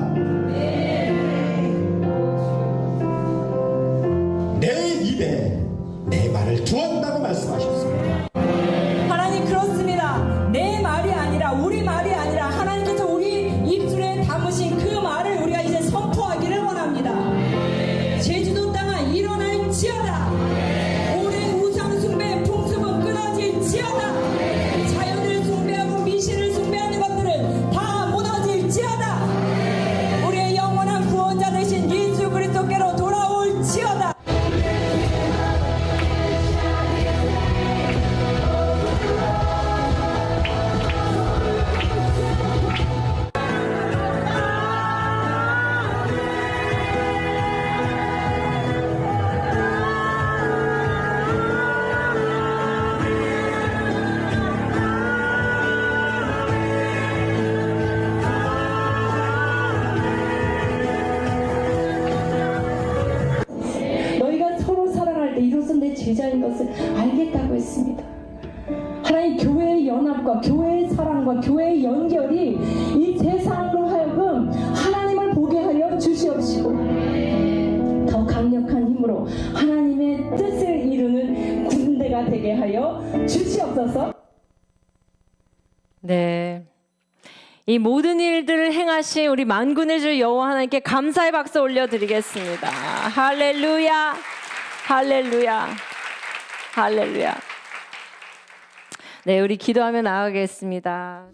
내 입에 내 말을 두었다고 말씀하셨습니다. 하나님 그렇습니다. 내 말이 아니라 우리 말이 아니라 하나님께서 우리 입술에 담으신 그 말을 우리가 이제 선포하기를 원합니다. 제주도 땅아 일어날지어다. 오랜 우상 숭배 풍습은 끊어질지어다. 자연을 숭배하고 미신을 숭배하는 것들은 다 무너질지어다. 우리의 영원한 구원자 되신 예수 그리스도께로 돌아올지어다. 너희가 서로 사랑할 때 이로써 내 제자인 것을 알겠다고 했습니다. 하나님 교회의 연합과 교회의 사랑과 교회의 연결이 이 세상으로 하여금 하나님을 보게 하여 주시옵시고 더 강력한 힘으로 하나님의 뜻을 이루는 군대가 되게 하여 주시옵소서. 네. 이 모든 일들을 행하신 우리 만군의 주 여호와 하나님께 감사의 박수 올려드리겠습니다. 할렐루야, 할렐루야, 할렐루야. 네, 우리 기도하며 나아가겠습니다.